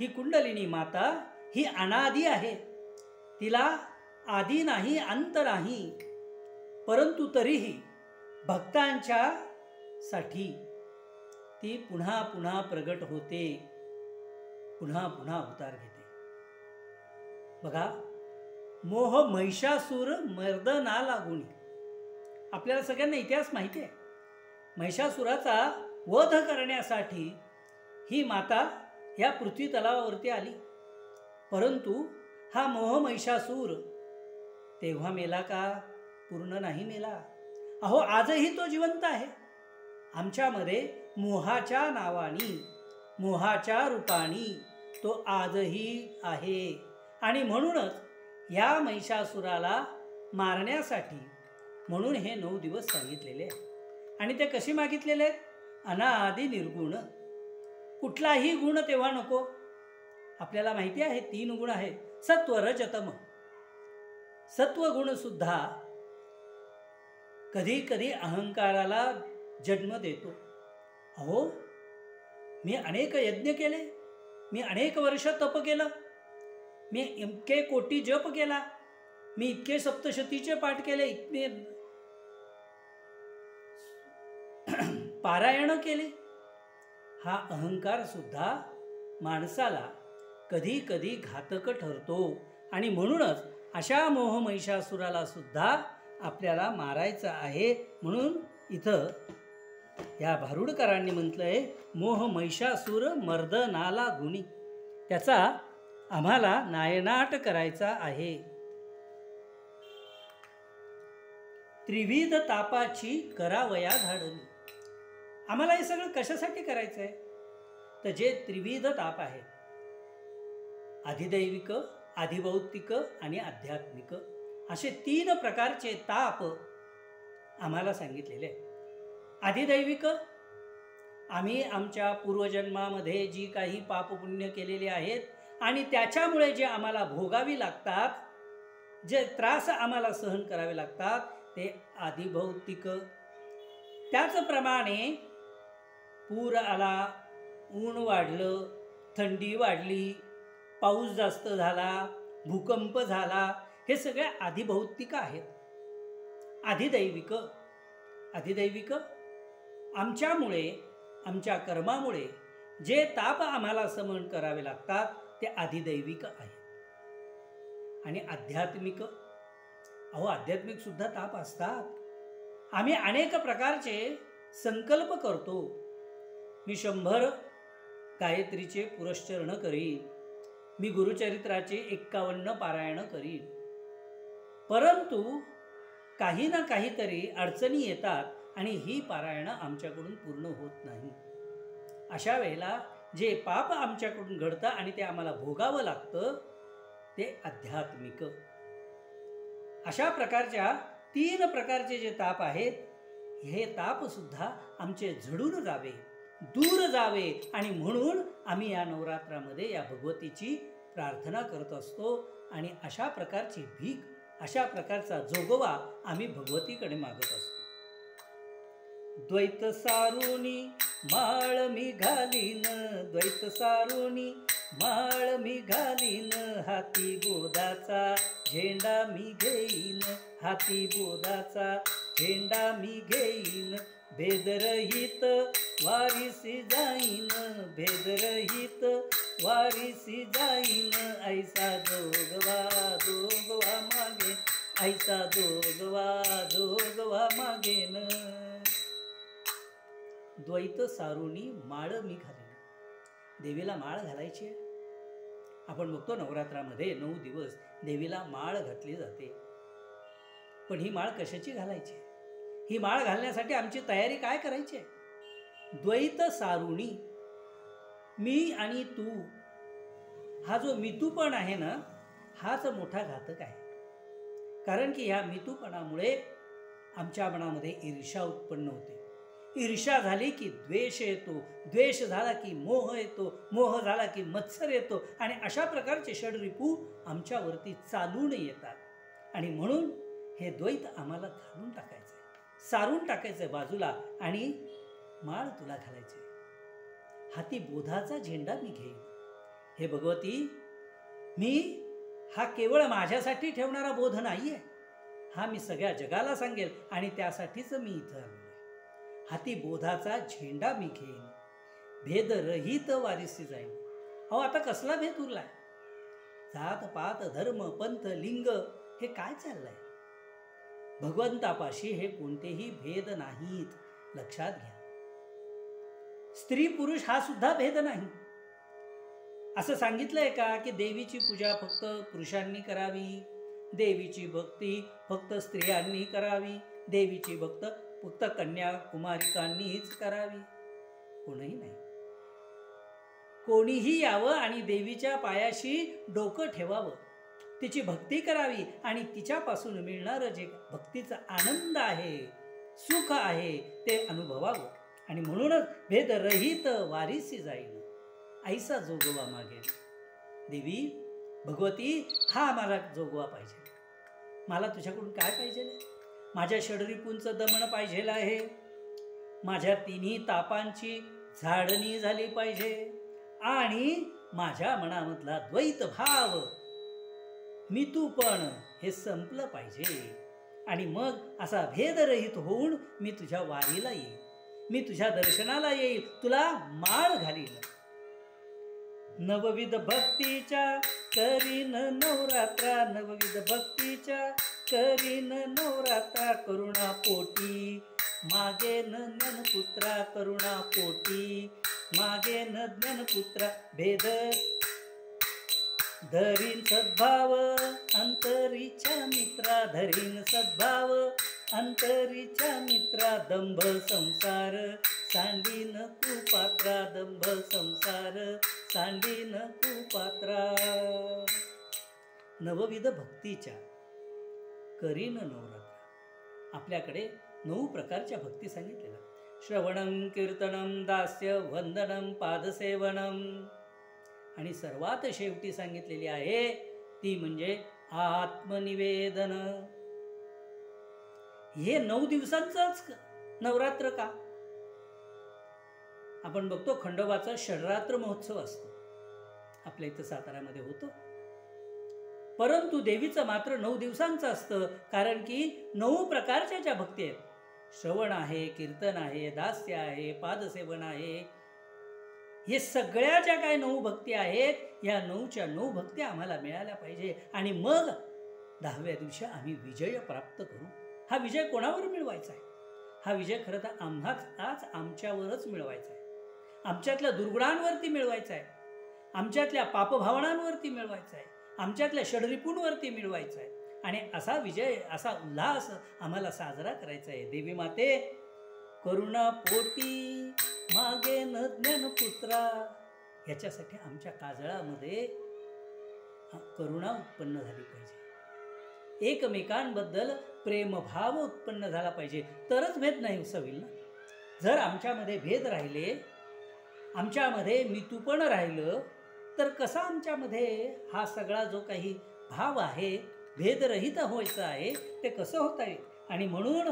ही कुंडलिनी माता ही अनादी आहे, तिला आदी नाही अंत नाही, परंतु तरीही भक्तांच्या साठी ती पुन्हा पुन्हा प्रगट होते, पुन्हा पुन्हा अवतार घेते. बघा, मोह महिषासूर मर्दना लागुनी. आपल्याला सगळ्यांना इतिहास माहिती आहे. महिषासुराचा वध करण्यासाठी ही माता या पृथ्वी तलावावरती आली, परंतु हा मोह महिषासूर तेव्हा मेला का? पूर्ण नाही मेला. अहो, आजही तो जिवंत आहे. आमच्यामध्ये मोहाच्या नावानी, मोहाच्या रूपानी तो आजही आहे. आणि म्हणूनच या महिषासुराला मारण्यासाठी म्हणून हे 9 दिवस सांगितलेले आहेत. आणि ते कसे मागितलेले आहेत? अनादि निर्गुण. कुठलाही गुण तेव्हा नको. आपल्याला माहिती आहे 3 गुण आहेत, सत्व रज तम. सत्व गुण सुद्धा कधी कधी अहंकाराला जन्म देतो. अहो, मी अनेक यज्ञ केले, मी अनेक वर्ष तप केलं, मी इतके कोटी जप केला, मी इतके सप्तशतीचे पाठ केले, इतके पारायण केले. हा अहंकार सुद्धा माणसाला कधी कधी घातक ठरतो. आणि म्हणूनच अशा मोह महिषासुराला सुद्धा आपल्याला मारायचं आहे. म्हणून इथं या भारुडकरांनी म्हटलंय, मोह महिषासूर मर्दनाला गुणी. त्याचा आम्हाला नायनाट करायचा आहे. त्रिविध तापाची करावया धाडणी. आम्हाला हे सगळं कशासाठी करायचं आहे? तर जे त्रिविध ताप आहे, अधिदैविक, अधिभौतिक आणि आध्यात्मिक, असे 3 प्रकारचे ताप आम्हाला सांगितलेले आहेत. अधिदैविक, आम्ही आमच्या पूर्वजन्मामध्ये जी काही पापपुण्य केलेली आहेत आणि त्याच्यामुळे जे आम्हाला भोगावी लागतात, जे त्रास आम्हाला सहन करावे लागतात, ते अधिभौतिक. त्याचप्रमाणे पूर आला, ऊन वाढलं, थंडी वाढली, पाऊस जास्त झाला, भूकंप झाला, हे सगळे अधिभौतिक आहेत. अधिदैविक, अधिदैविक आमच्यामुळे, आमच्या कर्मामुळे जे ताप आम्हाला सहन करावे लागतात ते अधिदैविक आहे. आणि आध्यात्मिक, अहो आध्यात्मिक सुद्धा ताप असतात. आम्ही अनेक प्रकारचे संकल्प करतो. मी 100 गायत्रीचे पुरश्चरण करीन, मी गुरुचरित्राचे 51 पारायण करीन, परंतु काही ना काहीतरी अडचणी येतात आणि ही पारायणं आमच्याकडून पूर्ण होत नाही. अशा वेळेला जे पाप आमच्याकडून घडतं आणि ते आम्हाला भोगावं लागतं ते आध्यात्मिक. अशा प्रकारच्या 3 प्रकारचे जे ताप आहेत, हे ताप सुद्धा आमचे झडून जावे, दूर जावे. आणि म्हणून आम्ही या नवरात्रामध्ये या भगवतीची प्रार्थना करत असतो. आणि अशा प्रकारची भीक, अशा प्रकारचा जोगवा आम्ही भगवतीकडे मागत असतो. द्वैत सारुणी माळ मी घालीन, द्वैत सारुणी माळ मी घालीन, हाती बोधाचा झेंडा मी घेईन, हाती बोधाचा झेंडा मी घेईन, भेदरहित वारीसी जाईन, भेदरहित वारीसी जाईन, ऐसा जोगवा जोगवा मागे, ऐसा जोगवा जोगवा मागेन. द्वैत सारुणी माळ मी घालीन. देवीला माळ घालायची. आपण बघतो नवरात्रामध्ये 9 दिवस देवीला माळ घातली जाते. पण ही माळ कशाची घालायची? ही माळ घालण्यासाठी आमची तयारी काय करायची? द्वैत सारुणी, मी आणि तू, हा जो मितूपण आहे ना, हाच मोठा घातक आहे. कारण की ह्या मितूपणामुळे आमच्या मनामध्ये ईर्ष्या उत्पन्न होते. ईर्ष्या झाली की द्वेष येतो, द्वेष झाला की मोह येतो, मोह झाला की मत्सर येतो. आणि अशा प्रकारचे षडरिपू आमच्यावरती चालून येतात. आणि म्हणून हे द्वैत आम्हाला घालून टाकायचं आहे, सारून टाकायचं आहे बाजूला. आणि माळ तुला घालायचे. हाती बोधाचा झेंडा मी घेईन. हे भगवती, मी हा केवळ माझ्यासाठी ठेवणारा बोध नाही आहे, हा मी सगळ्या जगाला सांगेल आणि त्यासाठीच मी इथं आलो आहे. हाती बोधाचा झेंडा मी घेईन, भेदरहित वारीसी जाईन. अहो आता कसला भेद उरलाय? जात पात धर्म पंथ लिंग हे काय चाललंय? भगवंतापाशी हे कोणतेही भेद नाहीत, लक्षात घ्या. स्त्री पुरुष हा सुद्धा भेद नाही. असं सांगितलंय का की देवीची पूजा फक्त पुरुषांनी करावी, देवीची भक्ती फक्त स्त्रियांनी करावी, देवीची फक्त कन्या कुमारिकांनीच करावी? कोणीही नाही. कोणीही यावं आणि देवीच्या पायाशी डोकं ठेवावं, तिची भक्ती करावी आणि तिच्यापासून मिळणारं जे भक्तीचा आनंद आहे, सुख आहे ते अनुभवावं. आणि म्हणूनच भेदरहित वारीसी जाईन, ऐसा जोगवा मागेल. देवी भगवती, हा मला जोगवा पाहिजे. मला तुझ्याकडून काय पाहिजे? माझ्या षडरिपूंचं दमन पाहिजे आहे, माझ्या तिन्ही तापांची झाडणी झाली पाहिजे आणि माझ्या मनामधला द्वैत भाव मी तू पण हे संपलं पाहिजे. आणि मग असा भेदरहित होऊन मी तुझ्या वारीला येईल, मी तुझ्या दर्शनाला येईल, तुला माळ घालील. नवविध भक्तीच्या करीन नवरात्रा, नवविध भक्तीच्या करीन नवरात्रा, करुणा पोटी मागेन ज्ञानपुत्रा, करुणा पोटी मागेन ज्ञानपुत्रा. भेद धरीन सद्भाव अंतरीच्या मित्रा, धरीन सद्भाव अंतरीच्या मित्रा. दंभ संसार सांडीन कुपात्रा, दंभ संसार सांडीन कुपात्रा. नवविध भक्तीच्या करीन नवरात्रा. आपल्याकडे 9 प्रकारच्या भक्ती सांगितलेल्या: श्रवणं कीर्तनं दास्य वंदनं पादसेवनं. आणि सर्वात शेवटी सांगितलेली आहे ती म्हणजे आत्मनिवेदन. हे 9 दिवसांचंच नवरात्र का? आपण बघतो खंडोबाचा षडरात्र महोत्सव असतो, आपल्या इथं साताऱ्यामध्ये होतो. परंतु देवीचं मात्र 9 दिवसांचं असतं, कारण की 9 प्रकारच्या ज्या भक्ती आहेत, श्रवण आहे, कीर्तन आहे, दास्य आहे, पादसेवन आहे, हे सगळ्या ज्या काही 9 भक्ती आहेत, या 9च्या 9 भक्ती आम्हाला मिळाल्या पाहिजे. आणि मग 10व्या दिवशी आम्ही विजय प्राप्त करू. हा विजय कोणावर मिळवायचा आहे? हा विजय खरं तर आज आमच्यावरच मिळवायचा आहे, आमच्यातल्या दुर्गुणांवरती मिळवायचा आहे, आमच्यातल्या पापभावनांवरती मिळवायचा आहे, आमच्यातल्या षडरिपूंवरती मिळवायचा आहे. आणि असा विजय, असा उल्हास आम्हाला साजरा करायचा आहे. देवी माते, करुणा पोटी मागेन ज्ञानपुत्रा, याच्यासाठी आमच्या काजळामध्ये करुणा उत्पन्न झाली पाहिजे, एकमेकांबद्दल प्रेमभाव उत्पन्न झाला पाहिजे, तरच भेद नाही होईल ना. जर आमच्यामध्ये भेद राहिले, आमच्यामध्ये मितूपण राहिलं, तर कसा आमच्यामध्ये हा सगळा जो काही भाव आहे भेदरहित व्हायचं आहे ते कसं होत आहे? आणि म्हणून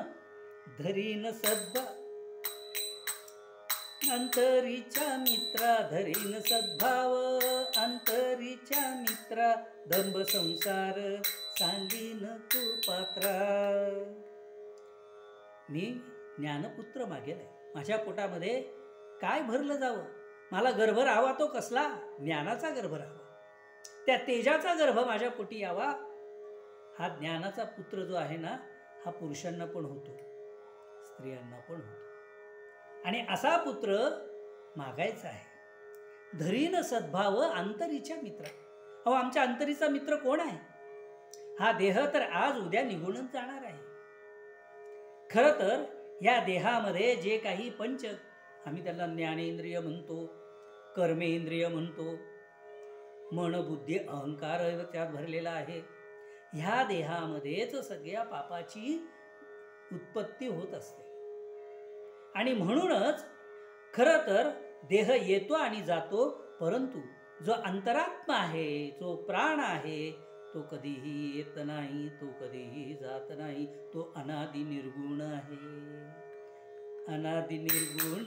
धरीन सद्भाव अंतरीच्या मित्रा, धरीन सद्भाव अंतरीच्या मित्रा. दंभ संसार सांडीन कुपात्रा. मी ज्ञानपुत्र मागेलाय. माझ्या पोटामध्ये काय भरलं जावं? मला गर्भ राहावा तो कसला? ज्ञानाचा गर्भ राहावा, त्या तेजाचा गर्भ माझ्या पोटी यावा. हा ज्ञानाचा पुत्र जो आहे ना, हा पुरुषांना पण होतो, स्त्रियांना पण होतो. आणि असा पुत्र मागायचा आहे. धरीन सद्भाव अंतरीच्या मित्र. अहो, आमच्या अंतरीचा मित्र कोण आहे? हा देह तर आज उद्या निघूनच जाणार आहे. खरं तर या देहामध्ये जे काही पंच, आम्ही त्याला ज्ञानेंद्रिय म्हणतो, कर्मेंद्रिय म्हणतो, मन बुद्धी अहंकार त्यात भरलेला आहे. ह्या देहामध्येच सगळ्या पापाची उत्पत्ती होत असते. आणि म्हणूनच खरं तर देह येतो आणि जातो, परंतु जो अंतरात्मा आहे, जो प्राण आहे, तो कधीही येत नाही, तो कधीही जात नाही. तो अनादि निर्गुण आहे. अनादि निर्गुण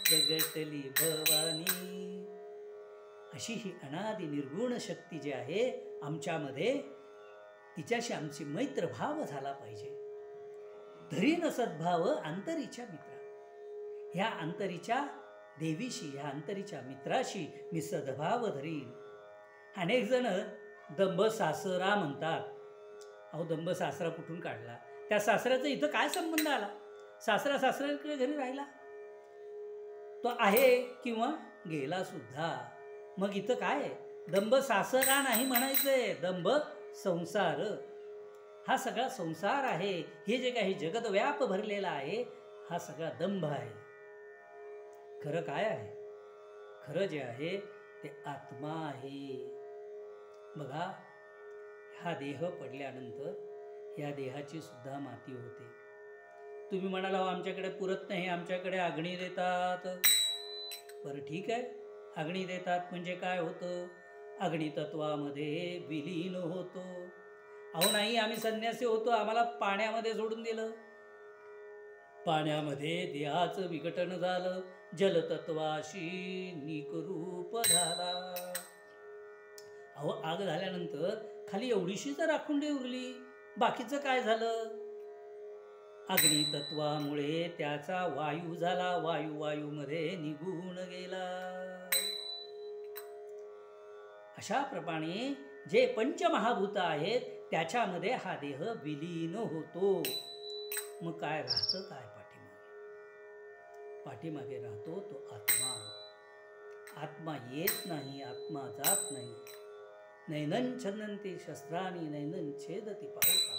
प्रगटली भवानी. अशी ही अनादि निर्गुण शक्ती जी आहे आमच्यामध्ये, तिच्याशी आमची मैत्रभाव झाला पाहिजे. धरीन सद्भाव अंतरीच्या मित्रा, ह्या अंतरीच्या देवीशी, ह्या अंतरीच्या मित्राशी मी सद्भाव धरीन. अनेक जण दंभ सासरा म्हणतात. अहो, दंभ सासरा कुठून काढला? त्या सासऱ्याचा इथं काय संबंध आला? सासरा सासऱ्याकडे घरी राहिला, तो आहे किंवा गेला सुद्धा. मग इथं काय? दंभ सासरा नाही म्हणायचंय, दंभ संसार. हा सगळा संसार आहे, हे जे काही जगत व्याप भरलेला आहे, हा सगळा दंभ आहे. खरं काय आहे? खरं जे आहे ते आत्मा आहे. बघा, हा देह पडल्यानंतर या देहाची सुद्धा माती होते. तुम्ही म्हणाला आमच्याकडे पुरत नाही, आमच्याकडे अग्नी देतात. बरं ठीक आहे, अग्नी देतात म्हणजे काय होतं? अग्नितत्वामध्ये विलीन होतो. अहो नाही, आम्ही संन्यासी होतो, आम्हाला पाण्यामध्ये सोडून दिलं, पाण्यामध्ये देहाचं विघटन झालं, जलतत्वाशी निकरूप झाला. अहो, आग झाल्यानंतर खाली एवढीशीच राखुंडी उरली, बाकीचं काय झालं? अग्नितत्वामुळे त्याचा वायू झाला, वायूमध्ये निघून गेला. अशा प्रमाणे जे पंचमहाभूत आहेत त्याच्यामध्ये हा देह विलीन होतो. मग काय राहतं? काय पाठीमागे राहतो तो आत्मा. आत्मा येत नाही, आत्मा जात नाही. नैनं छन्दन्ति शस्त्राणि नैनं छेदति पावका.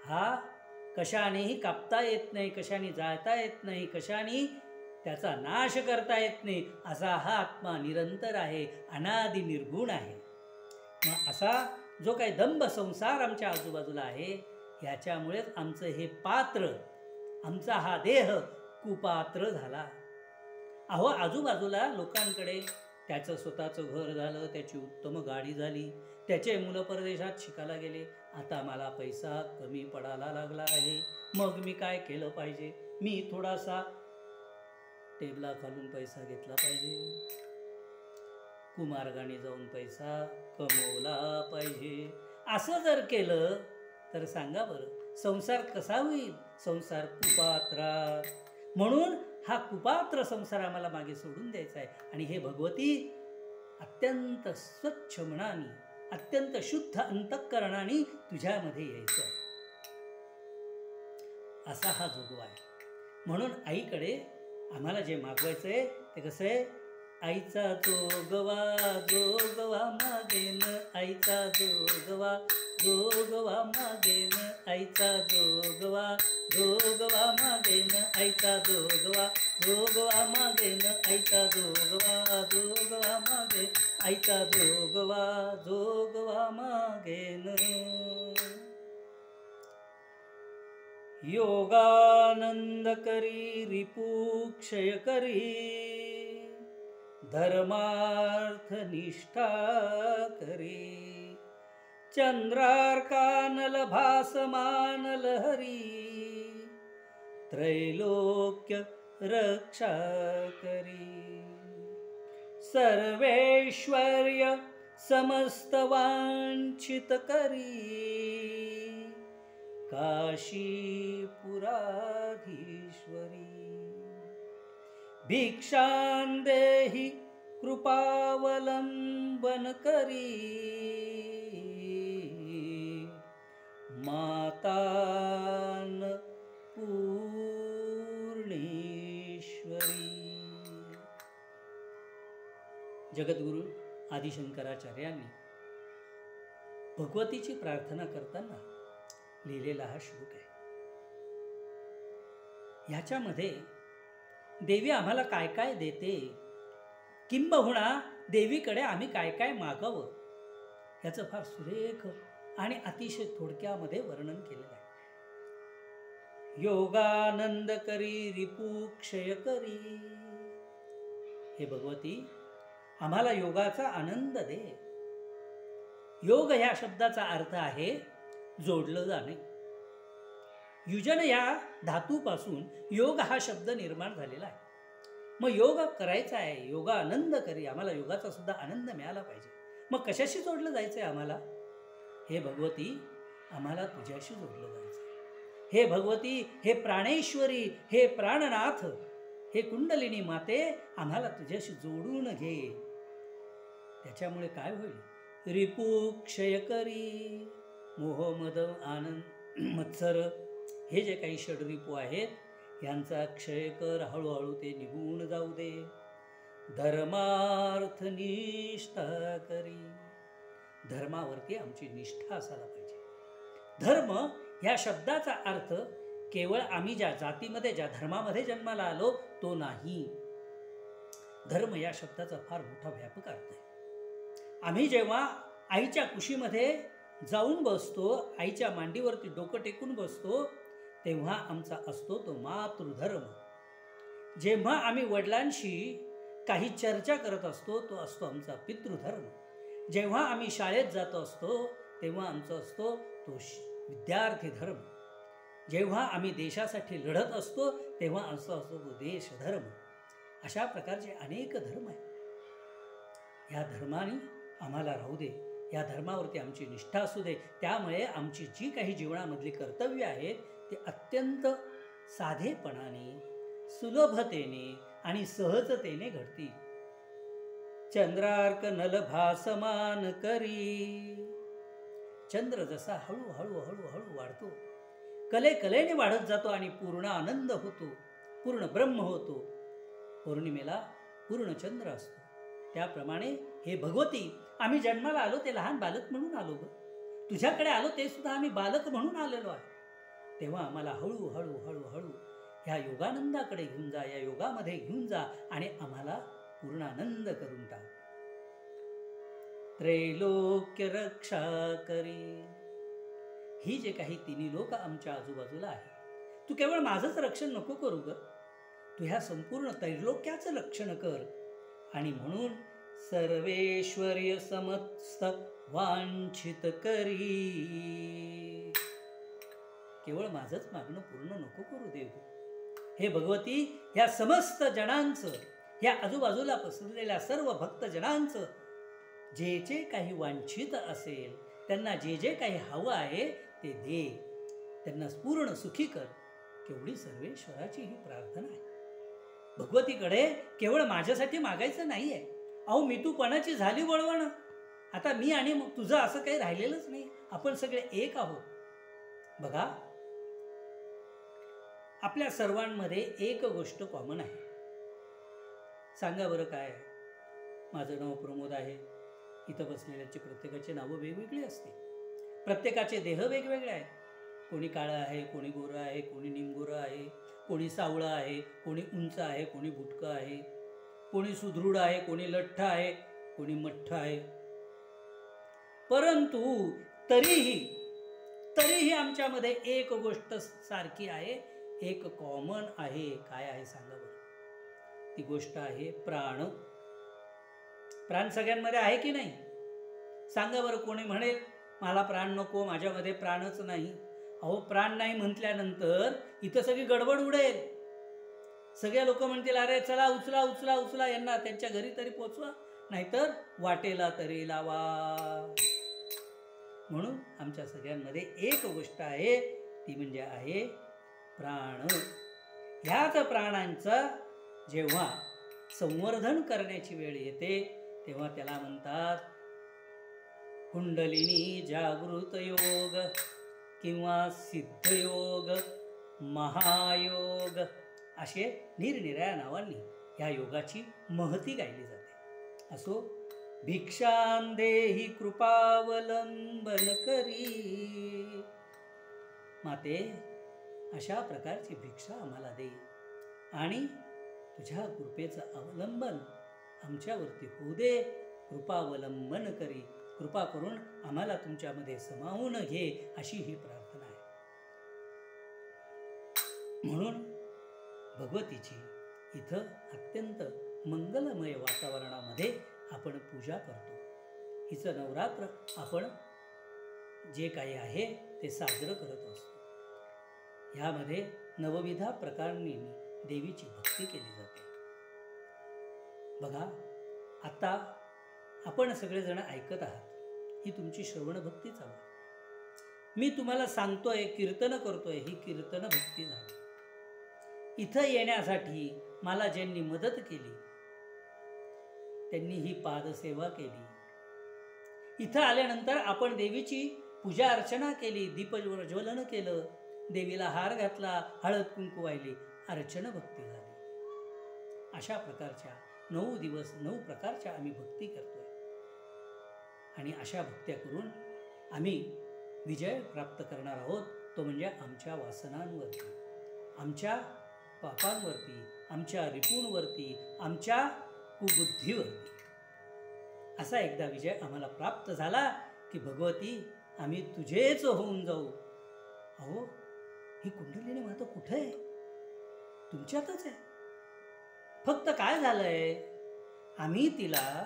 हा कशानेही कापता येत नाही, कशाने जाळता येत नाही, कशाने त्याचा नाश करता येत नाही, असा हा आत्मा निरंतर आहे, अनादि निर्गुण आहे. मग असा जो काही दंभ संसार आमच्या आजूबाजूला आहे, ह्याच्यामुळेच आमचं हे पात्र, आमचा हा देह कुपात्र झाला. अहो, आजूबाजूला लोकांकडे त्याचं स्वतःचं घर झालं, त्याची उत्तम गाडी झाली, त्याचे मुलं परदेशात शिकायला गेले. आता मला पैसा कमी पडायला लागला आहे, मग मी काय केलं पाहिजे? मी थोडासा टेबला खालून पैसा घेतला पाहिजे, कुमार्गाने जाऊन पैसा कमवला पाहिजे. असं जर केलं तर सांगा बरं, संसार कसा होईल? संसार कुपात्रा. म्हणून हा कुपात्र संसार आम्हाला मागे सोडून द्यायचा आहे. आणि हे भगवती अत्यंत स्वच्छ मनाने, अत्यंत शुद्ध अंतःकरणाने तुझ्यामध्ये यायचं आहे, असा हा जोगवा आहे. म्हणून आईकडे आम्हाला जे मागवायचं आहे ते कसं आहे? आईचा जोगवा मागेन, आईचा जोगवा मागेन, आईचा जोगवा मागेन, आईचा जोगवा मागेन, आईचा जोगवा मागेन, आईचा जोगवा मागेन. योगानंद करी रिपुक्षय करी, धर्मार्थ निष्ठा करी, चंद्रार्कानल भासमान लहरी, त्रैलोक्य रक्षा करी, सर्वेश्वर्य समस्त वांछित करी, काशीपुराधीश्वरी, भिक्षां देहि कृपावलंबन करी, मातान पूर्णेश्वरी. जगद्गुरु आदिशंकराचार्यांनी भगवतीची प्रार्थना करताना लिहिलेला हा श्लोक आहे. ह्याच्यामध्ये देवी आम्हाला काय काय देते, किंबहुना देवीकडे आम्ही काय काय मागावं, याचं फार सुरेख आणि अतिशय थोडक्यामध्ये वर्णन केलेलं आहे. योगानंद करी रिपुक्षय करी, हे भगवती आम्हाला योगाचा आनंद दे. योग या शब्दाचा अर्थ आहे जोडलं जाणे. युजन या धातूपासून योग हा शब्द निर्माण झालेला आहे. मग योग करायचा आहे, योगा आनंद करी, आम्हाला योगाचा सुद्धा आनंद मिळाला पाहिजे. मग कशाशी जोडलं जायचं आहे आम्हाला? हे भगवती, आम्हाला तुझ्याशी जोडलं जायचं आहे. हे भगवती, हे प्राणेश्वरी, हे प्राणनाथ, हे कुंडलिनी माते, आम्हाला तुझ्याशी जोडून घे. त्याच्यामुळे काय होईल? रिपू क्षय करी, मोह मद आनंद मत्सर, हे जे काही षडरिपू आहेत यांचा क्षय कर, हळूहळू ते निघून जाऊ दे. धर्मार्थ निष्ठा करी, धर्मावरती आमची निष्ठा असायला पाहिजे. धर्म या शब्दाचा अर्थ केवळ आम्ही ज्या जातीमध्ये, ज्या धर्मामध्ये जन्माला आलो तो नाही. धर्म या शब्दाचा फार मोठा व्यापक अर्थ आहे. आम्ही जेव्हा आईच्या कुशीमध्ये जाऊन बसतो, आईच्या मांडीवरती डोकं टेकून बसतो, तेव्हा आमचा असतो तो मातृधर्म. जेव्हा आम्ही वडिलांशी काही चर्चा करत असतो, तो असतो आमचा पितृधर्म. जेव्हा आम्ही शाळेत जातो असतो, तेव्हा आमचा असतो तो विद्यार्थी धर्म. जेव्हा आम्ही देशासाठी लढत असतो, तेव्हा आमचा असतो तो देशधर्म. अशा प्रकारचे अनेक धर्म आहेत. या धर्माने आम्हाला राहू दे, या धर्मावरती आमची निष्ठा असू दे. त्यामुळे आमची जी काही जीवनामधली कर्तव्य आहेत ते अत्यंत साधेपणाने, सुलभतेने आणि सहजतेने घडतील. चंद्रार्क नल भासमान करी, चंद्र जसा हळूहळू हळूहळू वाढतो, कलेने वाढत जातो आणि पूर्ण आनंद होतो, पूर्ण ब्रह्म होतो. पौर्णिमेला पूर्ण चंद्र असतो. त्याप्रमाणे हे भगवती, आम्ही जन्माला आलो ते लहान बालक म्हणून आलो ग. तुझ्याकडे आलो ते सुद्धा आम्ही बालक म्हणून आलेलो आहे. तेव्हा आम्हाला हळूहळू हळूहळू ह्या योगानंदाकडे घेऊन जा, या योगामध्ये घेऊन जा आणि आम्हाला पूर्ण आनंद करून टाक. त्रैलोक्य रक्षा करी, ही जे काही तिन्ही लोक आमच्या आजूबाजूला आहे, तू केवळ माझंच रक्षण नको करू ग, तू ह्या संपूर्ण त्रैलोक्याचं रक्षण कर. आणि म्हणून सर्वेश्वर्य समस्त वांछित करी, केवळ माझंच मागणं पूर्ण नको करू देव. हे भगवती, या समस्त जनांचं, या आजूबाजूला पसरलेल्या सर्व भक्तजनांचं जे जे काही वांछित असेल, त्यांना जे जे काही हवं आहे ते दे, त्यांना पूर्ण सुखी कर. केवढी सर्वेश्वराची ही प्रार्थना आहे. भगवतीकडे केवळ माझ्यासाठी मागायचं नाही आहे. अहो, मी तू पणाची झाली वळवण. आता मी आणि तुझं असं काही राहिलेलंच नाही. आपण सगळे एक आहोत. बघा, आपल्या सर्वांमध्ये एक गोष्ट कॉमन आहे. सांगा बरं काय? माझं नाव प्रमोद आहे. इथं बसलेल्याची प्रत्येकाची नावं वेगवेगळी असते. प्रत्येकाचे देह वेगवेगळे आहेत. कोणी काळं आहे, कोणी गोरं आहे, कोणी निमगोरं आहे, कोणी सावळं आहे, कोणी उंच आहे, कोणी बुटकं आहे, कोणी सुदृढ आहे, कोणी लठ्ठ आहे, कोणी मठ्ठ आहे. परंतु तरीही आमच्यामध्ये एक गोष्ट सारखी आहे, एक कॉमन आहे. काय आहे सांगा बरं? ती गोष्ट आहे प्राण. प्राण सगळ्यांमध्ये आहे की नाही? सांगा बरं. कोणी म्हणेल मला प्राण नको, माझ्यामध्ये प्राणच नाही. अहो, प्राण नाही म्हटल्यानंतर इथं सगळी गडबड उडेल. सगळे लोक म्हणतील अरे चला उचला उचला उचला, यांना त्यांच्या घरी तरी पोचवा, नाहीतर वाटेला तरी लावा. म्हणून आमच्या सगळ्यांमध्ये एक गोष्ट आहे, ती म्हणजे आहे प्राण. ह्याच प्राणांचं जेव्हा संवर्धन करण्याची वेळ येते तेव्हा त्याला म्हणतात कुंडलिनी जागृत योग किंवा सिद्धयोग, महायोग, असे निरनिराळ्या नावांनी ह्या योगाची महती गायली जाते. असो, भिक्षां देहि कृपावलंबन करी, माते अशा प्रकारची भिक्षा आम्हाला दे आणि तुझ्या कृपेचं अवलंबन आमच्यावरती होऊ दे. कृपावलंबन करी, कृपा करून आम्हाला तुमच्यामध्ये समावून घे, अशी ही प्रार्थना आहे. म्हणून भगवतीची इथं अत्यंत मंगलमय वातावरणामध्ये आपण पूजा करतो. हिचं नवरात्र आपण जे काही आहे ते साजरं करत असतो. ह्यामध्ये नवविधा प्रकारांनी देवीची भक्ती केली जाते. बघा, आता आपण सगळेजण ऐकत आहात, ही तुमची श्रवण भक्ती चालू आहे. मी तुम्हाला सांगतोय, कीर्तन करतोय, ही कीर्तन भक्ती झाली. इथं येण्यासाठी मला ज्यांनी मदत केली त्यांनी ही पादसेवा केली. इथं आल्यानंतर आपण देवीची पूजा अर्चना केली, दीपज्वलन केलं, देवीला हार घातला, हळद कुंकू वाहिली, अर्चना भक्ती झाली. अशा प्रकारच्या 9 दिवस 9 प्रकारच्या आम्ही भक्ती करतोय. आणि अशा भक्त्या करून आम्ही विजय प्राप्त करणार आहोत. तो म्हणजे आमच्या वासनांवरती, आमच्या पापांवरती, आमच्या रिपूंवरती, आमच्या कुबुद्धीवरती. असा एकदा विजय आम्हाला प्राप्त झाला की भगवती आम्ही तुझेच होऊन जाऊ. अहो, ही कुंडलिनी माता कुठे आहे? तुमच्यातच आहे. फक्त काय झालंय, आम्ही तिला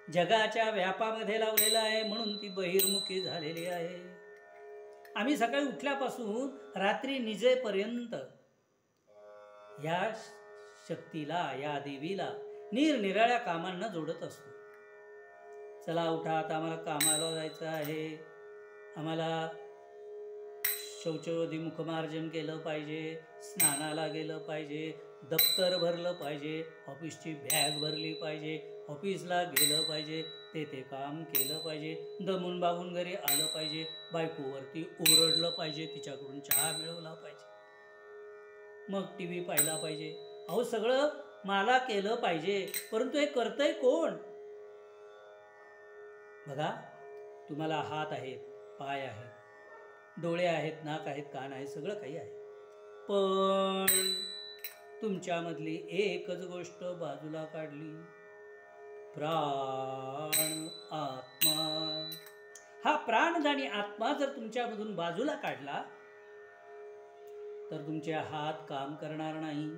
जगाच्या व्यापामध्ये लावलेला आहे म्हणून ती बहिर्मुखी झालेली आहे. आम्ही सकाळी उठल्यापासून रात्री निजेपर्यंत या शक्तीला, या देवीला निरनिराळ्या कामांना जोडत असतो. चला उठा, आता आम्हाला कामाला जायचं आहे, आम्हाला शौचविधी मुखमार्जन केलं पाहिजे, स्नानाला गेलं पाहिजे, दप्तर भरलं पाहिजे, ऑफिसची बॅग भरली पाहिजे, ऑफिसला गेलं पाहिजे, ते काम केलं पाहिजे, दमून बागून घरी आलं पाहिजे, बायकोवरती ओरडलं पाहिजे, तिच्याकडून चहा मिळवला पाहिजे, मग TV पाहिला पाहिजे. अहो, सगळं मला केलं पाहिजे, परंतु हे करतंय कोण? बघा, तुम्हाला हात आहेत, पाय आहेत, डोळे आहेत, नाक आहेत, कान आहेत, सगळं काही आहे. पण तुमच्यामधली एकच गोष्ट बाजूला काढली, प्राण आत्मा. हा प्राण आणि आत्मा जर तुमच्यामधून बाजूला काढला तर तुमचे हात काम करणार नाही,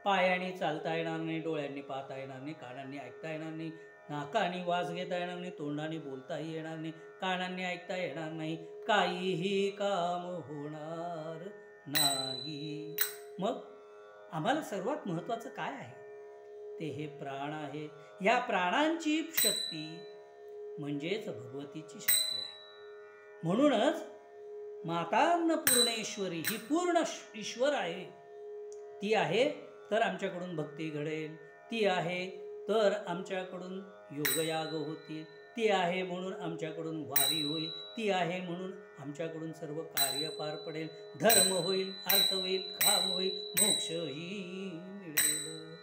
पायाने चालता येणार नाही, डोळ्यांनी पाहता येणार नाही, कानांनी ऐकता येणार नाही, नाकाने वास घेता येणार नाही, तोंडाने बोलताही येणार नाही, कानांनी ऐकता येणार नाही, काहीही काम होणार नाही. मग आम्हाला सर्वात महत्त्वाचं काय आहे? ते हे प्राण आहे. या प्राणांची शक्ती म्हणजेच भगवतीची शक्ती आहे. म्हणूनच माता अन्नपूर्णेश्वरी ही पूर्ण ईश्वर आहे. ती आहे तर आमच्याकडून भक्ती घडेल, ती आहे तर आमच्याकडून योगयाग होतील, ती आहे म्हणून आमच्याकडून वारी होईल, ती आहे म्हणून आमच्याकडून सर्व कार्य पार पडेल, धर्म होईल, अर्थ होईल, काम होईल, मोक्षही मिळेल.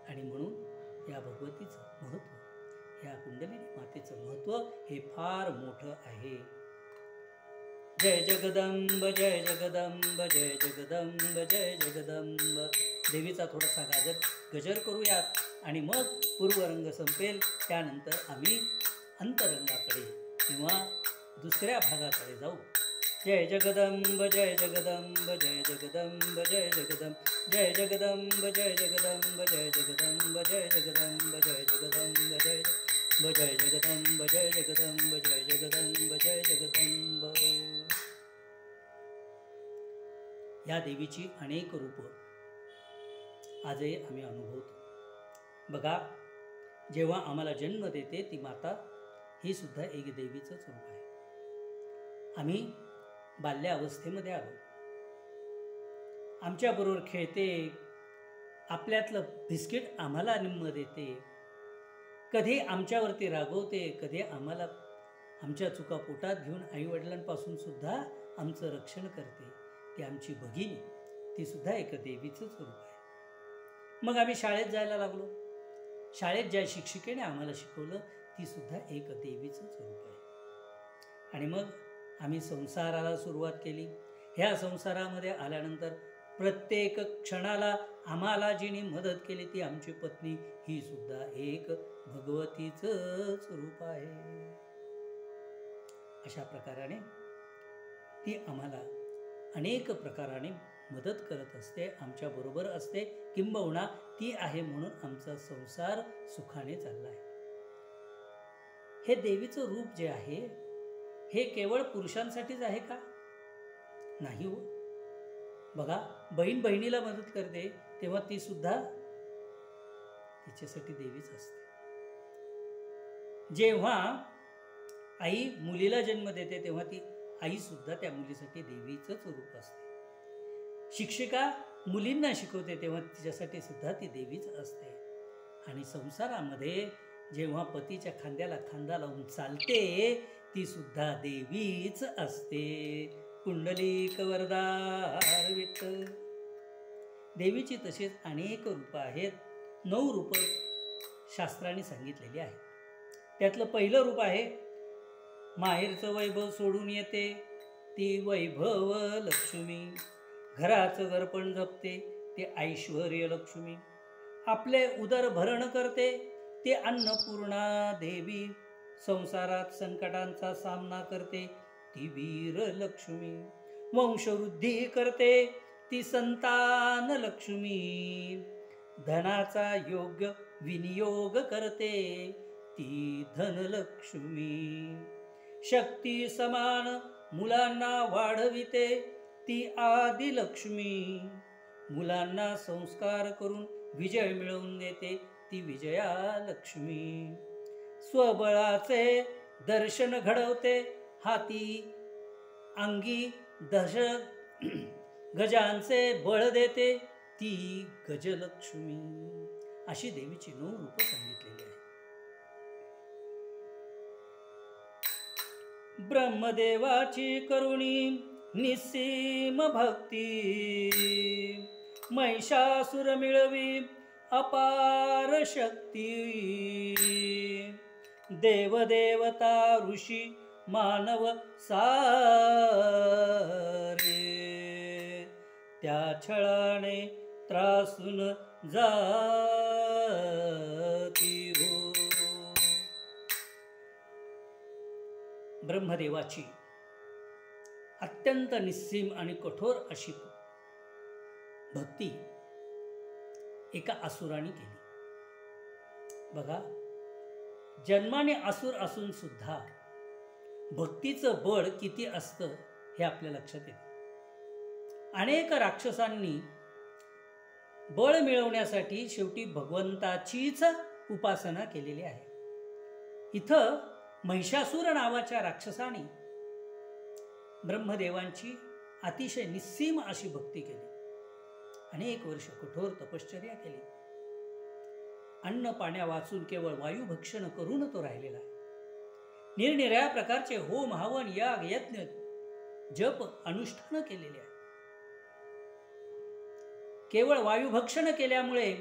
आणि म्हणून या भगवतीचं महत्त्व, या कुंडलिनी मातेचं महत्त्व हे फार मोठं आहे. जय जगदंब, जय जगदंब, जय जगदंब, जय जगदंब. देवीचा थोडासा गजर करूयात आणि मग पूर्वरंग संपेल. त्यानंतर आम्ही अंतरंगाकडे किंवा दुसऱ्या भागाकडे जाऊ. जय जगदंब, जय जगदंब, जय जगदंब, जय जगदंब, जय जगदंब, जय जगदंब, जय जगदंब, जय जगदंब, जय जगदंब, जय जय जगदंब, जय जगदंब, जय जगदंब, जय जगदंब. या देवीची अनेक रूपं आजही आम्ही अनुभवतो. बघा, जेव्हा आम्हाला जन्म देते ती माता, ही सुद्धा एक देवीचंच रूप आहे. आम्ही बाल्यावस्थेमध्ये आलो, आमच्याबरोबर खेळते, आपल्यातलं बिस्किट आम्हाला निम्म देते, कधी आमच्यावरती रागवते, कधी आम्हाला आमच्या चुका पोटात घेऊन आईवडिलांपासून सुद्धा आमचं रक्षण करते. ती आमची भगिनी, ती सुद्धा एक देवीचंच रूप आहे. मग आम्ही शाळेत जायला लागलो, शाळेत ज्या शिक्षिकेने आम्हाला शिकवलं ती सुद्धा एक देवीचंच रूप आहे. आणि मग आम्ही संसाराला सुरुवात केली. ह्या संसारामध्ये आल्यानंतर प्रत्येक क्षणाला आम्हाला जिने मदत केली ती आमची पत्नी, ही सुद्धा एक भगवतीचंच रूप आहे. अशा प्रकाराने ती आम्हाला अनेक प्रकाराने मदत करत असते, आमच्याबरोबर असते, किंबहुना ती आहे म्हणून आमचा संसार सुखाने चालला आहे. हे देवीचं रूप जे आहे हे केवळ पुरुषांसाठीच आहे का? नाही हो. बघा, बहीण बहिणीला मदत करते तेव्हा ती सुद्धा तिच्यासाठी देवीच असते. जेव्हा आई मुलीला जन्म देते तेव्हा ती आई सुद्धा त्या मुलीसाठी देवीचंच रूप असते. शिक्षिका मुलींना शिकवते तेव्हा तिच्यासाठी सुद्धा ती देवीच असते. आणि संसारामध्ये जेव्हा पतीच्या खांद्याला खांदा लावून चालते ती सुद्धा देवीच असते. पुंडलिक वरदार विठ्ठल. देवीची तसेच अनेक रूपं आहेत. 9 रूपं शास्त्राने सांगितलेली आहेत. त्यातलं पहिलं रूप आहे माहेरचं वैभव सोडून येते ती वैभव लक्ष्मी. घराचं घरपण जपते ते ऐश्वर्य लक्ष्मी. आपले उदर भरण करते ते अन्नपूर्णा देवी. संसारात संकटांचा सामना करते ती वीर लक्ष्मी. वंशवृद्धी करते ती संतान लक्ष्मी. धनाचा योग्य विनियोग करते ती धनलक्ष्मी. शक्ती समान मुलांना वाढविते ती आदिलक्ष्मी. मुलांना संस्कार करून विजय मिळवून देते ती विजया लक्ष्मी. स्वबळाचे दर्शन घडवते हाती अंगी गजांचे बळ देते ती गजलक्ष्मी. अशी देवीची 9 रूपं सांगितलेली आहेत. ब्रह्मदेवाची करुणी निस्सीम भक्ती. महिषासुर मिळवी अपार शक्ती. देवदेवता ऋषी मानव सारे त्या छळाने त्रासून जाती हो. ब्रह्मदेवाची अत्यंत निस्सीम आणि कठोर अशी भक्ती एका असुराने केली. बघा, जन्माने असुर असून सुद्धा भक्तीचं बळ किती असतं हे आपल्या लक्षात येतं. अनेक राक्षसांनी बळ मिळवण्यासाठी शेवटी भगवंताचीच उपासना केलेली आहे. इथं महिषासुर नावाच्या राक्षसाने ब्रह्मदेवांची अतिशय निस्सीम अशी भक्ती केली. अनेक वर्ष कठोर तपश्चर्या केली. अन्न पाण्या वाचून केवळ वायुभक्षण करून तो राहिलेला आहे. निरनिराळ्या प्रकारचे होम हवन याग यज्ञ जप अनुष्ठान केलेले आहे. केवळ वायुभक्षण केल्यामुळे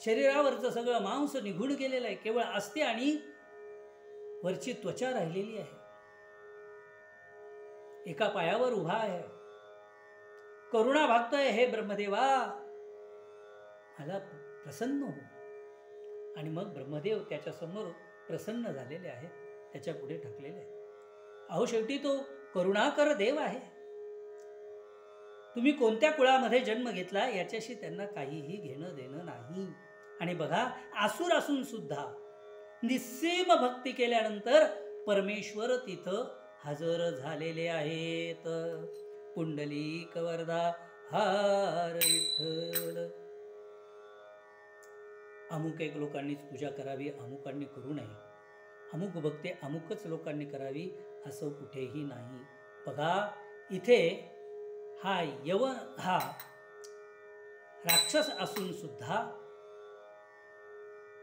शरीरावरचं सगळं मांस निघून गेलेलं आहे. केवळ अस्थे आणि वरची त्वचा राहिलेली आहे. एका पायावर उभा आहे. करुणा भागतोय, हे ब्रह्मदेवा मला प्रसन्न हो. आणि मग ब्रह्मदेव त्याच्या समोर प्रसन्न झालेले आहेत, त्याच्या पुढे ठाकलेले आहेत. अहो, शेवटी तो करुणाकर देव आहे. तुम्ही कोणत्या कुळामध्ये जन्म घेतला याच्याशी त्यांना काहीही घेणं देणं नाही. आणि बघा, आसुर असून सुद्धा निस्सीम भक्ती केल्यानंतर परमेश्वर तिथं हजर झालेले आहेत. पुंडलिक वरदा हार विठ्ठल. अमुक एक लोकांनीच पूजा करावी, अमुकांनी करू नये. अमुक भक्ती अमुकच लोकांनी करावी असं कुठेही नाही. बघा, इथे हा राक्षस असून सुद्धा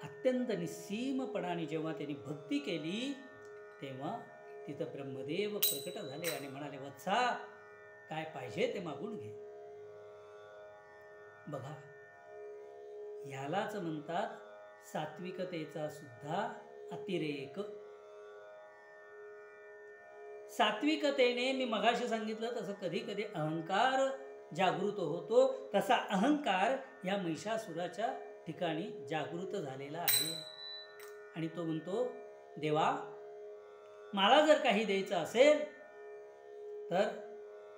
अत्यंत निस्सीमपणाने जेव्हा त्यांनी भक्ती केली तेव्हा तिथं ब्रह्मदेव प्रकट झाले आणि म्हणाले, वत्सा, काय पाहिजे ते मागून घे. बघा, यालाच म्हणतात सात्विकतेचा सुद्धा अतिरेक. सात्विकतेने मी मगाशी सांगितलं तसं कधी कधी अहंकार जागृत होतो. तसा अहंकार या महिषासुराच्या ठिकाणी जागृत झालेला आहे. आणि तो म्हणतो, देवा, मला जर काही द्यायचं असेल तर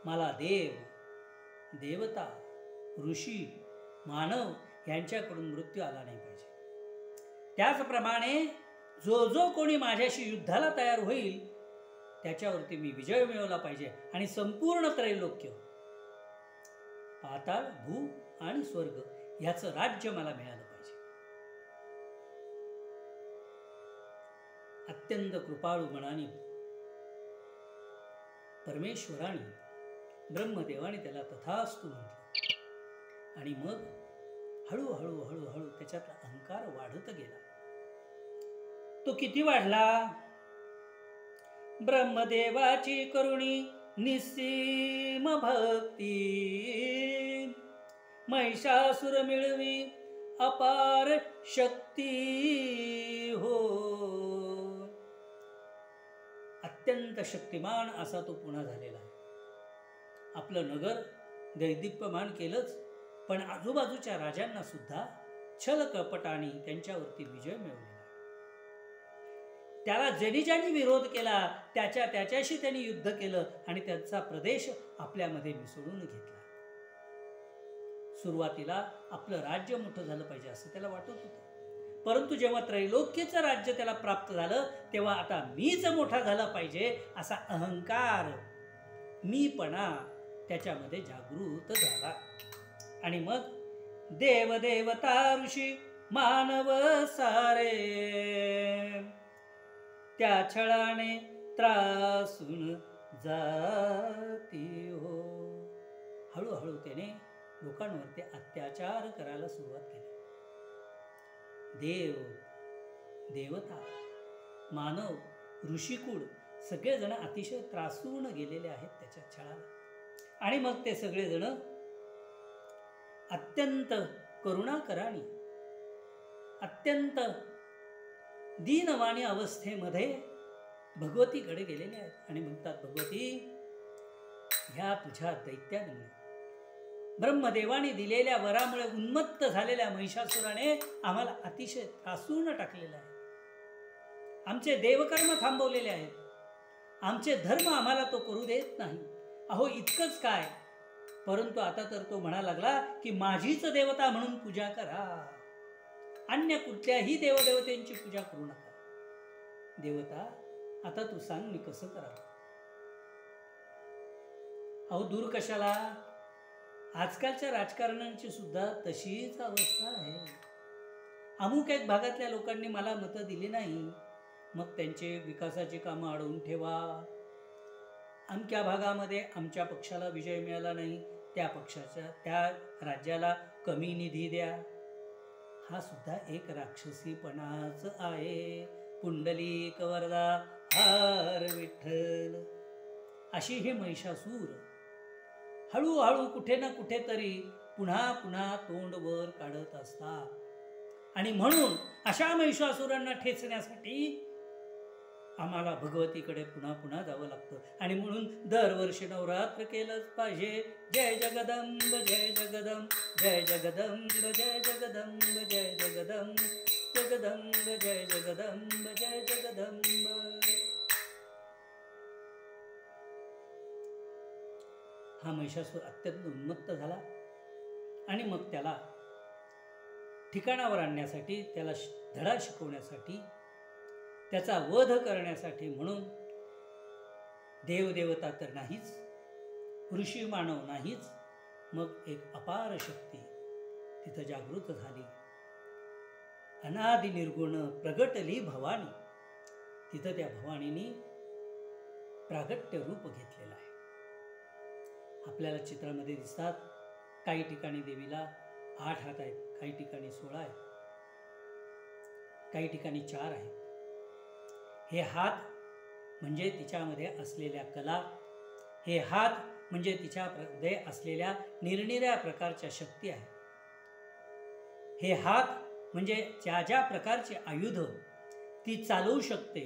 मला देव देवता ऋषी मानव यांच्याकडून मृत्यू आला नाही पाहिजे. त्याचप्रमाणे जो जो कोणी माझ्याशी युद्धाला तयार होईल त्याच्यावरती मी विजय मिळवला पाहिजे. आणि संपूर्ण त्रैलोक्य, पाताळ, भू आणि स्वर्ग याचं राज्य मला मिळालं पाहिजे. अत्यंत कृपाळू मनाने परमेश्वराने ब्रह्मदेवाने त्याला तथास्तु म्हटलं आणि मग हळूहळू हळूहळू त्याच्यातला अहंकार वाढत गेला. तो किती वाढला? ब्रह्मदेवाची करुणी निस्सीम भक्ती, महिषासुर मिळवी अपार शक्ती हो. अत्यंत शक्तिमान असा तो पुन्हा झालेला आहे. आपलं नगर दैदिप्यमान केलंच, पण आजूबाजूच्या राजांना सुद्धा छल कपटाने त्यांच्यावरती विजय मिळवलेला. त्याला ज्यांनी ज्यांनी विरोध केला त्याच्याशी त्यांनी युद्ध केलं आणि त्यांचा प्रदेश आपल्यामध्ये मिसळून घेतला. सुरुवातीला आपलं राज्य मोठं झालं पाहिजे असं त्याला वाटत होतं, परंतु जेव्हा त्रैलोक्याचं राज्य त्याला प्राप्त झालं तेव्हा आता मीच मोठा झाला पाहिजे असा अहंकार, मीपणा त्याच्यामध्ये जागृत झाला. आणि मग देवदेवता ऋषी मानव सारे त्या छळाने त्रासून जाती हो. हळूहळू त्याने लोकांवरती अत्याचार करायला सुरुवात केली. देव देवता मानव ऋषिकुळ सगळेजण अतिशय त्रासून गेलेले आहेत त्याच्या छळाला. आणि मग ते सगळेजण अत्यंत करुणाकराने अत्यंत दीनवाणी अवस्थेमध्ये भगवतीकडे गेलेले आहेत आणि म्हणतात, भगवती ह्या तुझ्या दैत्याने ब्रह्मदेवाने दिलेल्या वरामुळे उन्मत्त झालेल्या महिषासुराने आम्हाला अतिशय त्रासून टाकलेलं आहे. आमचे देवकर्म थांबवलेले आहेत, आमचे धर्म आम्हाला तो करू देत नाही. अहो इतकंच काय, परंतु आता तर तो म्हणा लागला की माझीच देवता म्हणून पूजा करा, अन्य कुठल्याही देवदेवतेंची पूजा करू नका. देवता आता तू सांग मी कसं करावं? अहो दूर कशाला, आजकालच्या राजकारण्यांची सुद्धा तशीच अवस्था आहे. अमुक एक भागातल्या लोकांनी मला मतं दिली नाही, मग त्यांचे विकासाची कामं अडवून ठेवा. अमक्या भागामध्ये आमच्या पक्षाला विजय मिळाला नाही, त्या पक्षाच्या त्या राज्याला कमी निधी द्या. हा सुद्धा एक राक्षसीपणाच आहे. पुंडलिक वरदा हार विठ्ठल अशी हे महिषासूर हळूहळू कुठे ना कुठेतरी पुन्हा पुन्हा तोंड वर काढत असतात. आणि म्हणून अशा महिषासुरांना ठेचण्यासाठी आम्हाला भगवतीकडे पुन्हा पुन्हा जावं लागतं. आणि म्हणून दरवर्षी नवरात्र केलंच पाहिजे. जय जगदंब जय जगदंब जय जगदंब जय जगदंब जय जगदंब जगदंब जय जगदंब जय जगदंब. हा महिषासूर अत्यंत उन्मत्त झाला आणि मग त्याला ठिकाणावर आणण्यासाठी, त्याला धडा शिकवण्यासाठी, त्याचा वध करण्यासाठी म्हणून देवदेवता तर नाहीच, ऋषी मानव नाहीच, मग एक अपार शक्ती तिथं जागृत झाली. अनादि निर्गुण प्रगटली भवानी. तिथं त्या भवानीने प्रागट्य रूप घेतलेलं आहे. आपल्याला चित्रामध्ये दिसतात, काही ठिकाणी देवीला 8 हात आहेत, काही ठिकाणी 16 आहेत, काही ठिकाणी 4 आहेत. हे हात म्हणजे तिच्यामध्ये असलेल्या कला, हे हात म्हणजे तिच्यामध्ये असलेल्या निरनिराळ्या प्रकारच्या शक्ती आहेत. हे हात म्हणजे ज्या ज्या प्रकारचे आयुध ती चालवू शकते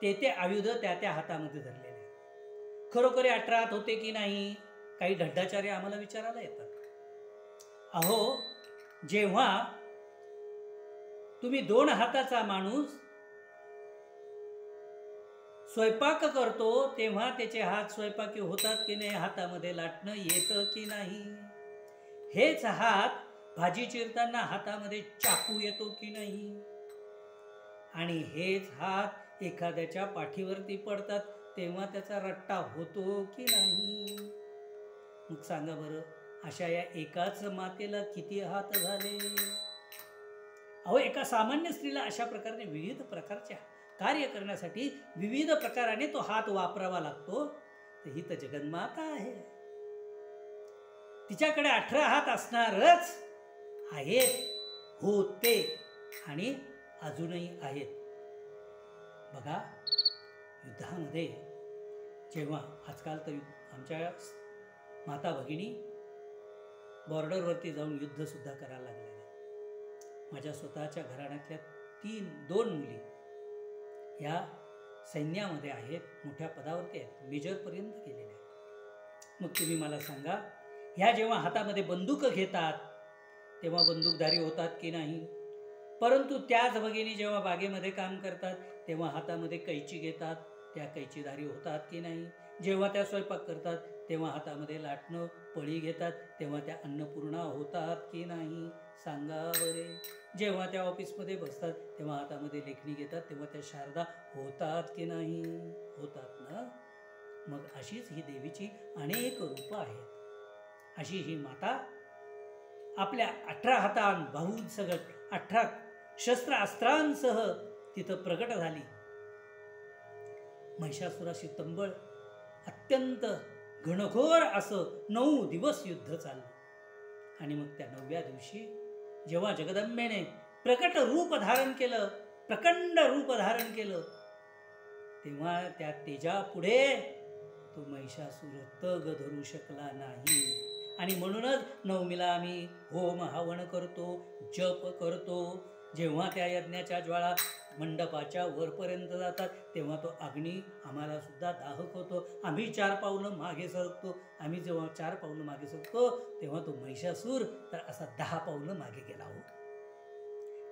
ते ते आयुध त्या त्या हातामध्ये धरलेले. खरोखर 18 हात होते की नाही, काही ढड्डाचार्य आम्हाला विचारायला येतात. अहो जेव्हा तुम्ही 2 हाताचा माणूस स्वयंपाक करतो तेव्हा त्याचे हात स्वयंपाकी होतात की नाही, हातामध्ये लाटणं येतं की नाही. हेच हात भाजी चिरताना हातामध्ये चाकू येतो की नाही, आणि हेच हात एखाद्याच्या पाठीवरती पडतात तेव्हा त्याचा रट्टा होतो की नाही. मग सांगा बरं, अशा या एकाच मातेला किती हात झाले? अहो एका सामान्य स्त्रीला अशा प्रकारे विविध प्रकारच्या कार्य करण्यासाठी विविध प्रकाराने तो हात वापरावा लागतो. तर ही तर जगन्माता आहे, तिच्याकडे 18 हात असणारच आहेत, होते आणि अजूनही आहेत. बघा, युद्धामध्ये जेव्हा आजकाल तर आमच्या माता भगिनी बॉर्डरवरती जाऊन युद्धसुद्धा करायला लागलेल्या. माझ्या स्वतःच्या घराण्यातल्या 2 मुली ह्या सैन्यामध्ये आहेत, मोठ्या पदावरती आहेत, मेजरपर्यंत गेलेल्या आहेत. मग तुम्ही मला सांगा, ह्या जेव्हा हातामध्ये बंदूक घेतात तेव्हा बंदूकधारी होतात की नाही? परंतु त्याच भगिनी जेव्हा बागेमध्ये काम करतात तेव्हा हातामध्ये कैची घेतात, त्या कैचीधारी होतात की नाही? जेव्हा त्या स्वयंपाक करतात तेव्हा हातामध्ये लाटणं पळी घेतात, तेव्हा त्या अन्नपूर्णा होतात की नाही? सांगा बरे. जेव्हा त्या ऑफिसमध्ये बसतात तेव्हा हातामध्ये लेखणी घेतात, तेव्हा त्या शारदा होतात की नाही? होतात ना. मग अशीच ही देवीची अनेक रूपं आहेत. अशी ही माता आपल्या 18 हातां बाहूंसकट 18 शस्त्रास्त्रांसह तिथं प्रकट झाली. महिषासुराशी तंबळ अत्यंत घनघोर असं 9 दिवस युद्ध चाललं. आणि मग त्या 9व्या दिवशी जेव्हा जगदंबेने प्रकट रूप धारण केलं, प्रचंड रूप धारण केलं, तेव्हा त्या तेजापुढे तो महिषासुर तग धरू शकला नाही. आणि म्हणूनच 9मीला आम्ही होम हवन करतो, जप करतो. जेव्हा त्या यज्ञाच्या ज्वाळा मंडपाच्या वरपर्यंत जातात तेव्हा तो अग्नी आम्हाला सुद्धा दाहक होतो. आम्ही 4 पावलं मागे सरकतो. आम्ही जेव्हा 4 पावलं मागे सरकतो तेव्हा तो महिषासूर तर असा 10 पावलं मागे गेला हो.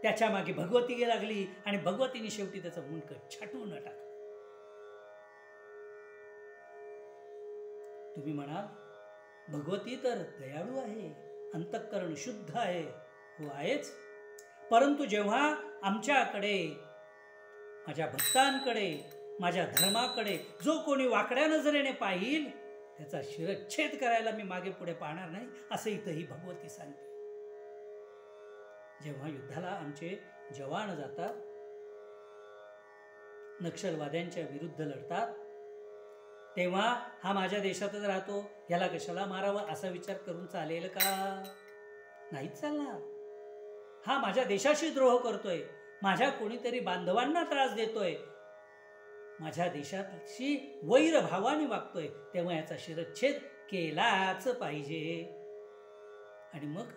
त्याच्या मागे भगवती लागली आणि भगवतीने शेवटी त्याचं मुंडकं छाटून टाकलं. तुम्ही म्हणाल भगवती तर दयाळू आहे, अंतःकरण शुद्ध आहे. हो आहेच. परंतु जेव्हा आमच्याकडे, माझ्या भक्तांकडे, माझ्या धर्माकडे जो कोणी वाकड्या नजरेने पाहिल त्याचा शिरच्छेद करायला मी मागे पुढे पाहणार नाही, असं इथंही भगवती सांगते. जेव्हा युद्धाला आमचे जवान जातात, नक्षलवाद्यांच्या विरुद्ध लढतात, तेव्हा हा माझ्या देशातच राहतो, याला कशाला मारावं असा विचार करून चालेल का? नाहीच चालणार. हा माझ्या देशाशी द्रोह करतोय, माझ्या कोणीतरी बांधवांना त्रास देतोय, माझ्या देशाशी वैर भावाने वागतोय, तेव्हा याचा शिरच्छेद केलाच पाहिजे. आणि मग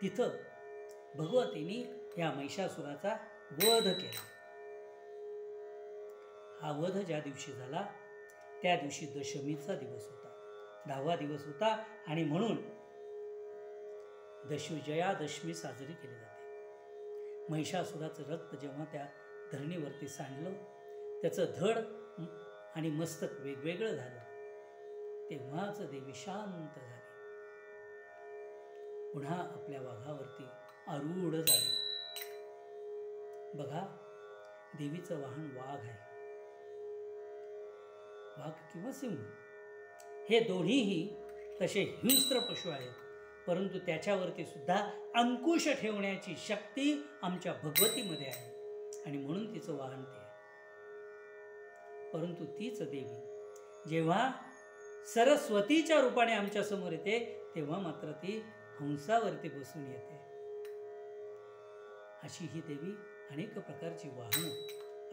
तिथं भगवतीने या महिषासुराचा वध केला. हा वध ज्या दिवशी झाला त्या दिवशी दशमीचा दिवस होता, 10वा दिवस होता. आणि म्हणून विजयादशमी साजरी केली जाते. महिषासुराचं रक्त जेव्हा त्या धरणीवरती सांडलं, त्याचं धड आणि मस्तक वेगवेगळं झालं, तेव्हाच देवी शांत झाली, पुन्हा आपल्या वाघावरती आरूढ झाली. बघा, देवीचं वाहन वाघ आहे. वाघ किंवा सिंह हे दोन्हीही तसे हिंस्त्र पशु आहेत, परंतु त्याच्यावरती सुद्धा अंकुश ठेवण्याची शक्ती आमच्या भगवतीमध्ये आहे आणि म्हणून तिचं वाहन ते आहे. परंतु तीच देवी जेव्हा सरस्वतीच्या रूपाने आमच्या समोर येते तेव्हा मात्र ती हंसावरती बसून येते. अशी ही देवी अनेक प्रकारची वाहनं,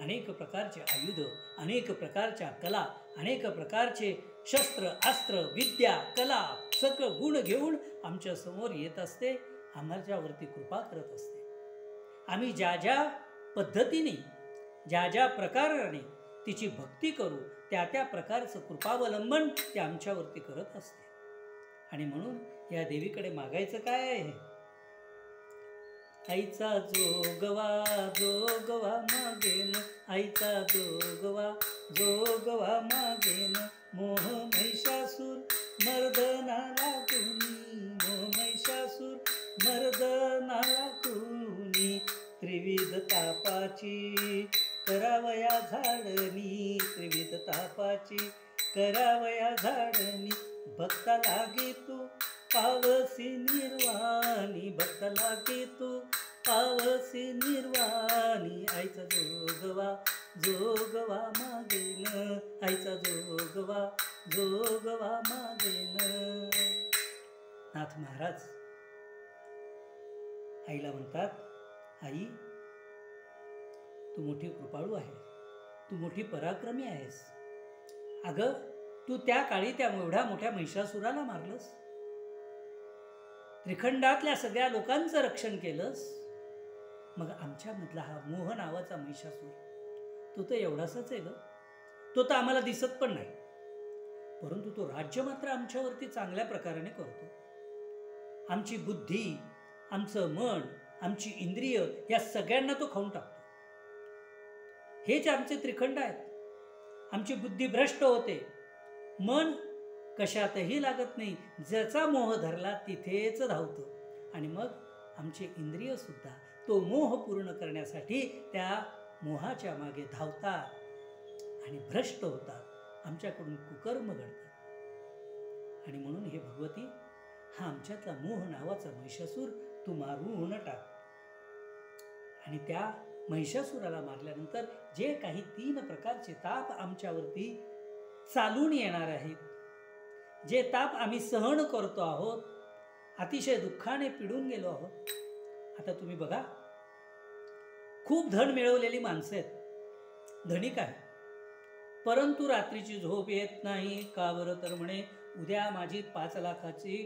अनेक प्रकारचे आयुध, अनेक प्रकारच्या कला, अनेक प्रकारचे शस्त्र, अस्त्र, विद्या, कला, सगळं गुण घेऊन आमच्या समोर येत असते, आमच्यावरती कृपा करत असते. आम्ही ज्या ज्या पद्धतीने, ज्या ज्या प्रकाराने तिची भक्ती करू त्या त्या प्रकारचं कृपावलंबन ते आमच्यावरती करत असते. आणि म्हणून या देवीकडे मागायचं काय आहे? आईचा जोगवा जोगवा मागेन, आईचा जोगवा जोगवा मागेन, मोह महिषासूर मर्दनाला कुणी, मोह महिषासूर मर्दनाला कुणी, त्रिविध तापाची करावया झाडणी, त्रिविध तापाची करावया झाडणी, भक्ता लागे तू पावसी निर्वाणी, भक्ता लागे तू पावसी निर्वाणी, आईचा जोगवा जोगवा मागेन, आईचा जोगवा मागेन. नाथ महाराज आईला म्हणतात, आई तू मोठी कृपाळू आहे, तू मोठी पराक्रमी आहेस. अगं तू त्या काळी त्या एवढ्या मोठ्या महिषासुराला मारलंस, त्रिखंडातल्या सगळ्या लोकांचं रक्षण केलंस. मग आमच्यामधला हा मोह नावाचा महिषासूर, तो तर एवढासाच आहे ग. तो तर आम्हाला दिसत पण नाही, परंतु तो राज्य मात्र आमच्यावरती चांगल्या प्रकाराने करतो. आमची बुद्धी, आमचं मन, आमची इंद्रिय या सगळ्यांना तो खाऊन टाकतो. हेच आमचे त्रिखंड आहेत. आमची बुद्धी भ्रष्ट होते, मन कशातही लागत नाही, ज्याचा मोह धरला तिथेच धावतं. आणि मग आमचे इंद्रिय सुद्धा तो मोह पूर्ण करण्यासाठी त्या मोहाच्या मागे धावतात आणि भ्रष्ट होतात, आमच्याकडून कुकर्म घडतात. आणि म्हणून हे भगवती, हा आमच्यातला मोह नावाचा महिषासूर तू मारून टाक. आणि त्या महिषासुराला मारल्यानंतर जे काही 3 प्रकारचे ताप आमच्यावरती चालून येणार आहेत, जे ताप आम्ही सहन करतो आहोत, अतिशय दुःखाने पिडून गेलो आहोत. आता तुम्ही बघा, खूप धन मिळवलेली माणसं आहेत, धनिक आहे, परंतु रात्रीची झोप येत नाही. का बरं? तर म्हणे उद्या माझी 5 लाखाची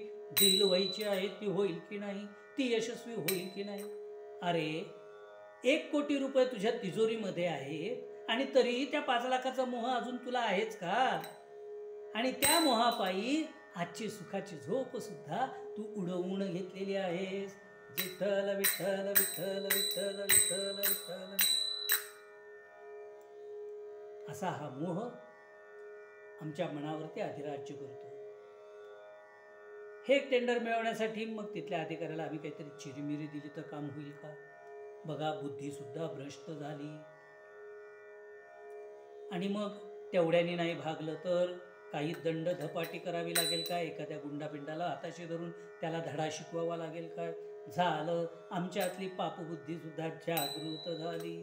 डील व्हायची आहे, ती होईल की नाही, ती यशस्वी होईल की नाही. अरे 1 कोटी रुपये तुझ्या तिजोरीमध्ये आहेत आणि तरीही त्या 5 लाखाचा मोह अजून तुला आहेच का? आणि त्या मोहापायी आजची सुखाची झोप सुद्धा तू उडवून घेतलेली आहेस. विठ्ठल विठ्ठल विठ्ठल विठ्ठल विठ्ठल विठ्ठल. असा हा मोह आमच्या मनावरती अधिराज्य करतो. हे टेंडर मिळवण्यासाठी मग तिथल्या अधिकाऱ्याला आम्ही काहीतरी चिरीमिरी दिली तर काम होईल का? बघा, बुद्धी सुद्धा भ्रष्ट झाली. आणि मग तेवढ्याने नाही भागलं तर काही दंड धपाटी करावी लागेल काय? एखाद्या गुंडापिंडाला हाताशी धरून त्याला धडा शिकवावा लागेल काय? झालं, आमच्यातली पापबुद्धी सुद्धा जागृत झाली.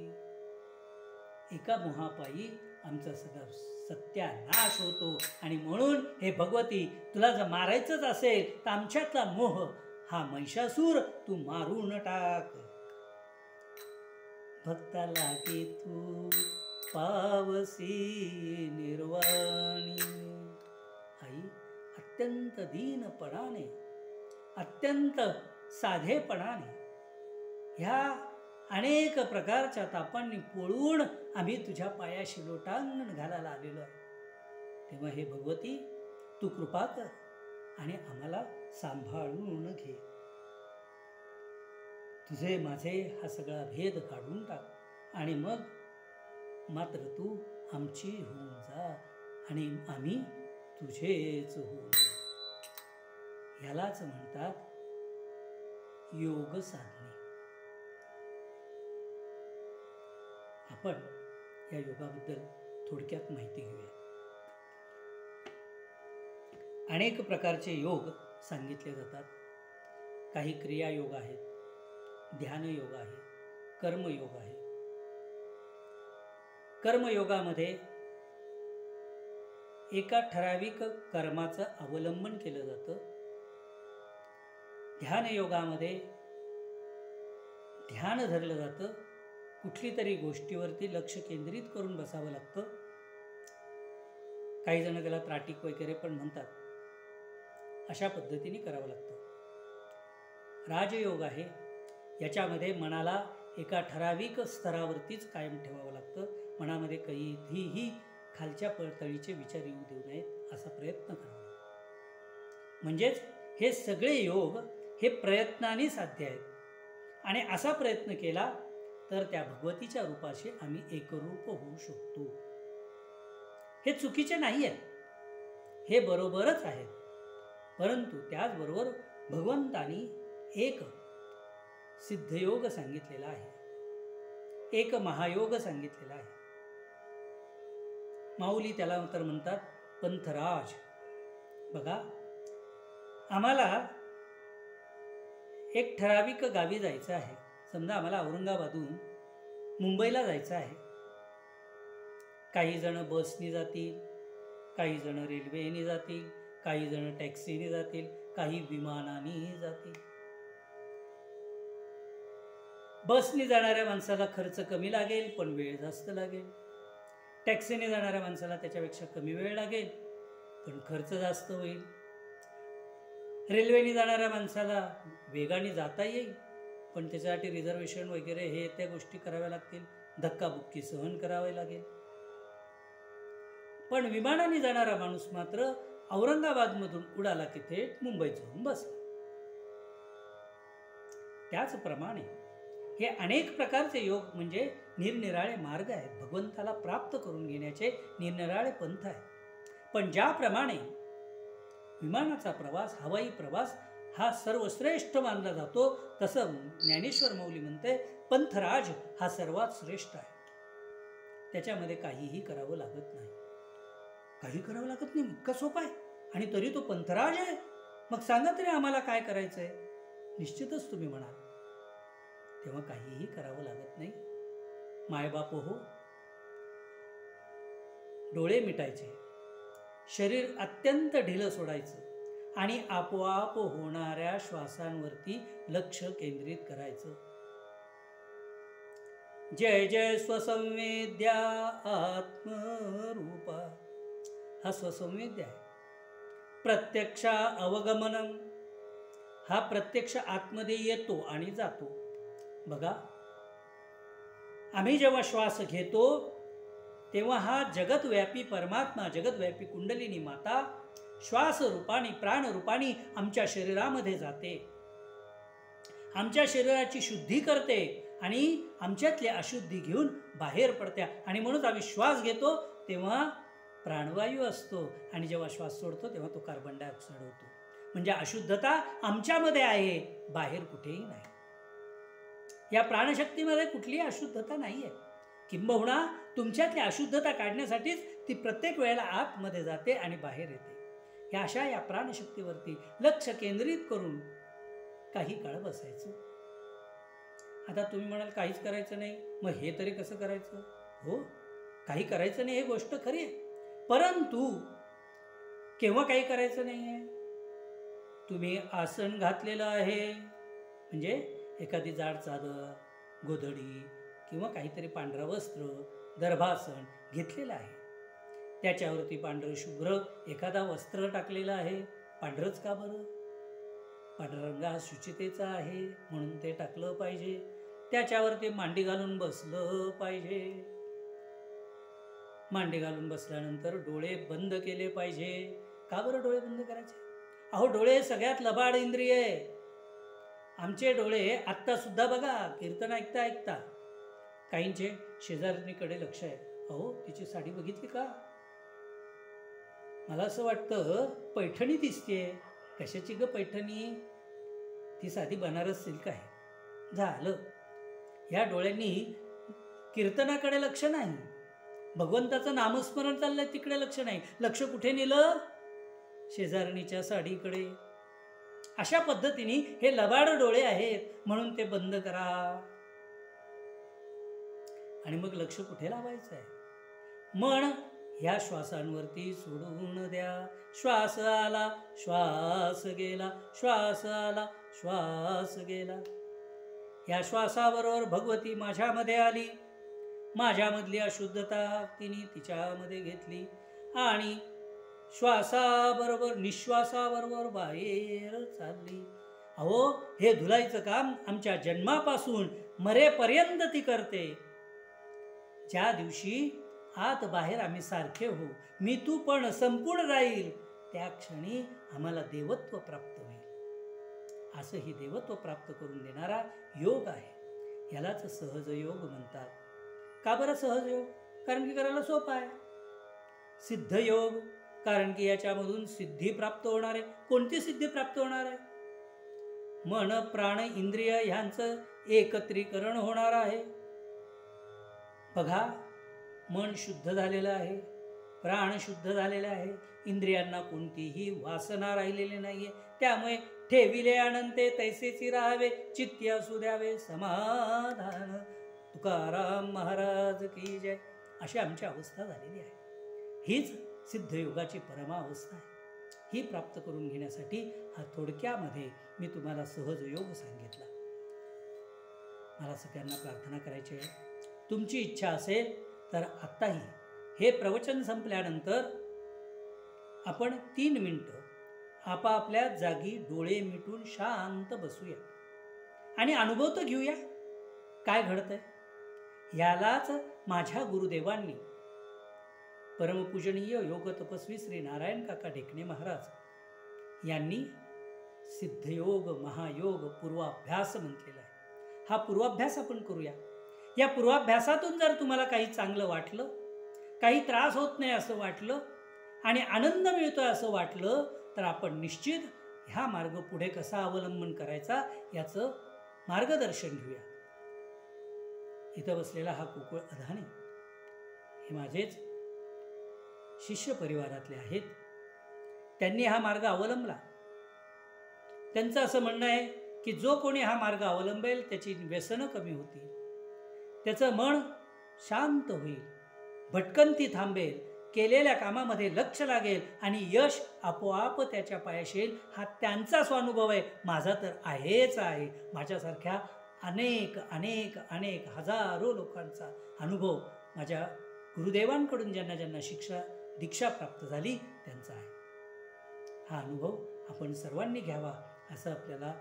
एका मोहापायी आमचा सगळा सत्यानाश होतो. आणि म्हणून हे भगवती, तुला जर मारायचंच असेल तर आमच्यातला मोह हा महिषासूर तू मारून टाक. भक्ताला की तू पावसी निर्वाणी. आई अत्यंत दीनपणाने, अत्यंत साधेपणाने ह्या अनेक प्रकारच्या तापांनी पोळून आम्ही तुझ्या पायाशी लोटांगण घालायला आलेलो आहे. तेव्हा हे भगवती, तू कृपा कर आणि आम्हाला सांभाळून घे. तुझे माझे हा सगळा भेद काढून टाक आणि मग मात्र तू आमची होऊन जा आणि आम्ही तुझेच होऊन जा. यालाच म्हणतात योग साधने. आपण या योगाबद्दल थोडक्यात माहिती घेऊया. अनेक प्रकारचे योग सांगितले जातात. काही क्रिया योग आहेत, ध्यान योग आहे, कर्मयोग आहे. कर्मयोगामध्ये एका ठराविक कर्माचं अवलंबन केलं जातं. ध्यान योगामध्ये ध्यान धरलं जातं. कुठली तरी गोष्टीवरती लक्ष केंद्रित करून बसावं लागतं. काही जण त्याला त्राटिक वगैरे पण म्हणतात. अशा पद्धतीने करावं लागतं. राजयोग आहे, याच्यामध्ये मनाला एका ठराविक स्तरावरतीच कायम ठेवावं लागतं. मनामध्ये कधीही खालच्या पळतळीचे विचार येऊ देऊ नयेत असा प्रयत्न करावा. म्हणजेच हे सगळे योग हे प्रयत्नाने साध्य आहेत. आणि असा प्रयत्न केला तर त्या भगवतीच्या रूपाशी आम्ही एकरूप होऊ शकतो. हे चुकीचे नाही आहेत, हे बरोबरच आहेत. परंतु त्याचबरोबर भगवंतानी एक सिद्धयोग सांगितलेला आहे, एक महायोग सांगितलेला आहे. माऊली त्याला तर म्हणतात पंथराज. बघा, आम्हाला एक ठराविक गावी जायचं आहे. समजा आम्हाला औरंगाबादहून मुंबईला जायचं आहे. काही जण बसनी जातील, काही जण रेल्वेने जातील, काही जण टॅक्सीने जातील, काही विमानानेही जातील. बसने जाणाऱ्या माणसाला खर्च कमी लागेल पण वेळ जास्त लागेल. टॅक्सीने जाणाऱ्या माणसाला त्याच्यापेक्षा कमी वेळ लागेल पण खर्च जास्त होईल. रेल्वेने जाणाऱ्या माणसाला वेगाने जाता येईल पण त्याच्यासाठी रिझर्वेशन वगैरे हे त्या गोष्टी कराव्या लागतील, धक्काबुक्की सहन करावी लागेल. पण विमानाने जाणारा माणूस मात्र औरंगाबादमधून उडाला की थेट मुंबईत जाऊन बसला. त्याचप्रमाणे हे अनेक प्रकारचे योग म्हणजे निरनिराळे मार्ग आहेत, भगवंताला प्राप्त करून घेण्याचे निरनिराळे पंथ आहेत. पण ज्याप्रमाणे विमानाचा प्रवास, हवाई प्रवास हा सर्वश्रेष्ठ मानला जातो, तसं ज्ञानेश्वर माऊली म्हणते पंथराज हा सर्वात श्रेष्ठ आहे. त्याच्यामध्ये काहीही करावं लागत नाही, काही करावं लागत नाही, इतका सोपा आहे आणि तरी तो पंथराज आहे. मग सांगा तरी आम्हाला काय करायचं आहे. निश्चितच तुम्ही म्हणाल तेव्हा काहीही करावं लागत नाही. मायबाप हो, डोळे मिटायचे, शरीर अत्यंत ढिलं सोडायचं आणि आपोआप होणाऱ्या श्वासांवरती लक्ष केंद्रित करायचं. जय जय स्वसंवेद्या आत्मरूपा, हा स्वसंवेद्य आहे. प्रत्यक्ष अवगमनम, हा प्रत्यक्ष आतमध्ये येतो आणि जातो. बघा, आम्ही जेव्हा श्वास घेतो तेव्हा हा जगतव्यापी परमात्मा, जगतव्यापी कुंडलिनी माता श्वास रूपाने, प्राण रूपाने आमच्या शरीरामध्ये जाते, आमच्या शरीराची शुद्धी करते आणि आमच्यातली अशुद्धी घेऊन बाहेर पडत्या. आणि म्हणून आम्ही श्वास घेतो तेव्हा प्राणवायू असतो आणि जेव्हा श्वास सोडतो तेव्हा तो कार्बन डायऑक्साईड होतो. म्हणजे अशुद्धता आमच्यामध्ये आहे, बाहेर कुठेही नाही. या प्राणशक्तीमध्ये कुठलीही अशुद्धता नाही आहे. किंबहुना तुमच्यातली अशुद्धता काढण्यासाठीच ती प्रत्येक वेळेला आतमध्ये जाते आणि बाहेर येते. ह्या अशा या प्राणशक्तीवरती लक्ष केंद्रित करून काही काळ बसायचं. आता तुम्ही म्हणाल काहीच करायचं नाही, मग हे तरी कसं करायचं. हो, काही करायचं नाही, हे गोष्ट खरी आहे. परंतु केव्हा काही करायचं नाही आहे. तुम्ही आसन घातलेलं आहे, म्हणजे एखादी जाड चादर, गोधडी किंवा काहीतरी पांढरं वस्त्र, दर्भासन घेतलेलं आहे. त्याच्यावरती पांढरं शुभ्र एखादा वस्त्र टाकलेलं आहे. पांढरंच का बरं. पांढरा रंग हा शुचितेचा आहे म्हणून ते टाकलं पाहिजे. त्याच्यावरती मांडी घालून बसलं पाहिजे. मांडी घालून बसल्यानंतर डोळे बंद केले पाहिजे. का बरं डोळे बंद करायचे. अहो, डोळे सगळ्यात लबाड इंद्रिय आहे. आमचे डोळे आत्तासुद्धा बघा, कीर्तन ऐकता ऐकता काहींचे शेजारणीकडे लक्ष आहे. अहो, तिची साडी बघितली का. मला असं वाटतं पैठणी दिसतेय. कशाची ग पैठणी. ती साधी बनारस सिल्क आहे. झालं. ह्या डोळ्यांनी कीर्तनाकडे लक्ष नाही, भगवंताचं नामस्मरण चाललंय तिकडे लक्ष नाही. लक्ष कुठे नेलं. शेजारणीच्या साडीकडे. अशा पद्धतीने हे लबाड डोळे आहेत म्हणून ते बंद करा. आणि मग लक्ष कुठे लावायचं आहे. मन ह्या श्वासांवरती सोडून द्या. श्वास आला, श्वास गेला, श्वास आला, श्वास गेला. या श्वासाबरोबर भगवती माझ्यामध्ये आली. माझ्यामधली अशुद्धता तिने तिच्यामध्ये घेतली आणि श्वासाबरोबर निश्वासाबरोबर बाहेर चालली. अहो, हे धुलायचं काम आमच्या जन्मापासून मरेपर्यंत ती करते. ज्या दिवशी आत बाहेर आम्ही सारखे होऊ, मी तू पण संपूर्ण राहील, त्या क्षणी आम्हाला देवत्व प्राप्त होईल. असं ही देवत्व प्राप्त करून देणारा योग आहे. यालाच सहज योग म्हणतात. का बरं सहज योग. कारण की करायला सोपं आहे. सिद्ध योग, कारण की याच्यामधून सिद्धी प्राप्त होणार आहे. कोणती सिद्धी प्राप्त होणार आहे. मन, प्राण, इंद्रिय ह्यांचं एकत्रीकरण होणार आहे. बघा, मन शुद्ध झालेलं आहे, प्राण शुद्ध झालेला आहे, इंद्रियांना कोणतीही वासना राहिलेली नाहीये. त्यामुळे ठेविले अनंते तैसेची राहावे, चित्ती असू द्यावे समाधान. तुकाराम महाराज की जय. अशी आमची अवस्था झालेली आहे. हीच सिद्धयोगाची परमावस्था आहे. ही प्राप्त करून घेण्यासाठी हा थोडक्यामध्ये मी तुम्हाला सहज योग सांगितला. मला सगळ्यांना प्रार्थना करायची आहे. तुमची इच्छा असेल तर आत्ताही हे प्रवचन संपल्यानंतर आपण 3 मिनिटं आपापल्या जागी डोळे मिटून शांत बसूया आणि अनुभव तर घेऊया काय घडतंय. यालाच माझ्या गुरुदेवांनी, परमपूजनीय योग तपस्वी श्री नारायण काका ढेकणे महाराज यांनी सिद्धयोग महायोग पूर्वाभ्यास म्हटलेला आहे. हा पूर्वाभ्यास आपण करूया. या पूर्वाभ्यासातून जर तुम्हाला काही चांगलं वाटलं, काही त्रास होत नाही असं वाटलं आणि आनंद मिळतोय असं वाटलं तर आपण निश्चित ह्या मार्ग पुढे कसा अवलंबन करायचा याचं मार्गदर्शन घेऊया. इथं बसलेला हा कुकुळ अधाणे हे माझेच शिष्य परिवारातले आहेत. त्यांनी हा मार्ग अवलंबला. त्यांचं असं म्हणणं आहे की जो कोणी हा मार्ग अवलंबेल त्याची व्यसनं कमी होतील, त्याचं मन शांत होईल, भटकंती थांबेल, केलेल्या कामामध्ये लक्ष लागेल आणि यश आपोआप त्याच्या पायाशी येईल. हा त्यांचा स्वानुभव आहे. माझा तर आहेच आहे. माझ्यासारख्या अनेक अनेक अनेक हजारो लोकांचा अनुभव माझ्या गुरुदेवांकडून ज्यांना ज्यांना दीक्षा प्राप्त झाली त्यांचा आहे. हा अनुभव आपण सर्वांनी घ्यावा असं आपल्याला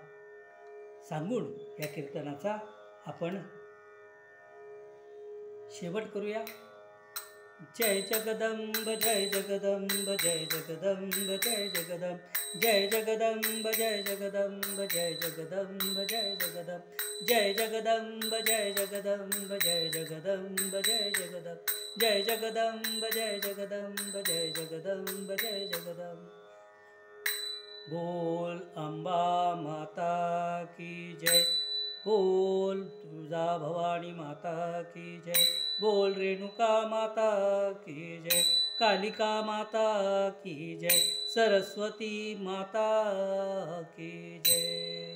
सांगून या कीर्तनाचा आपण शेवट करूया. जय जगदंब जय जगदंब जय जगदंब जय जगदंब जय जगदंब जय जगदंब जय जगदंब जय जगदंब जय जगदंब जय जगदंब जय जगदंब जय जगदंब जय जगदंब जय जगदंब जय जगदंब जय जगदंब. बोल अंबा माता की जय, बोल तुळजा भवानी माता की जय, बोल रेणुका माता की जय, कालिका माता की जय, सरस्वती माता की जय.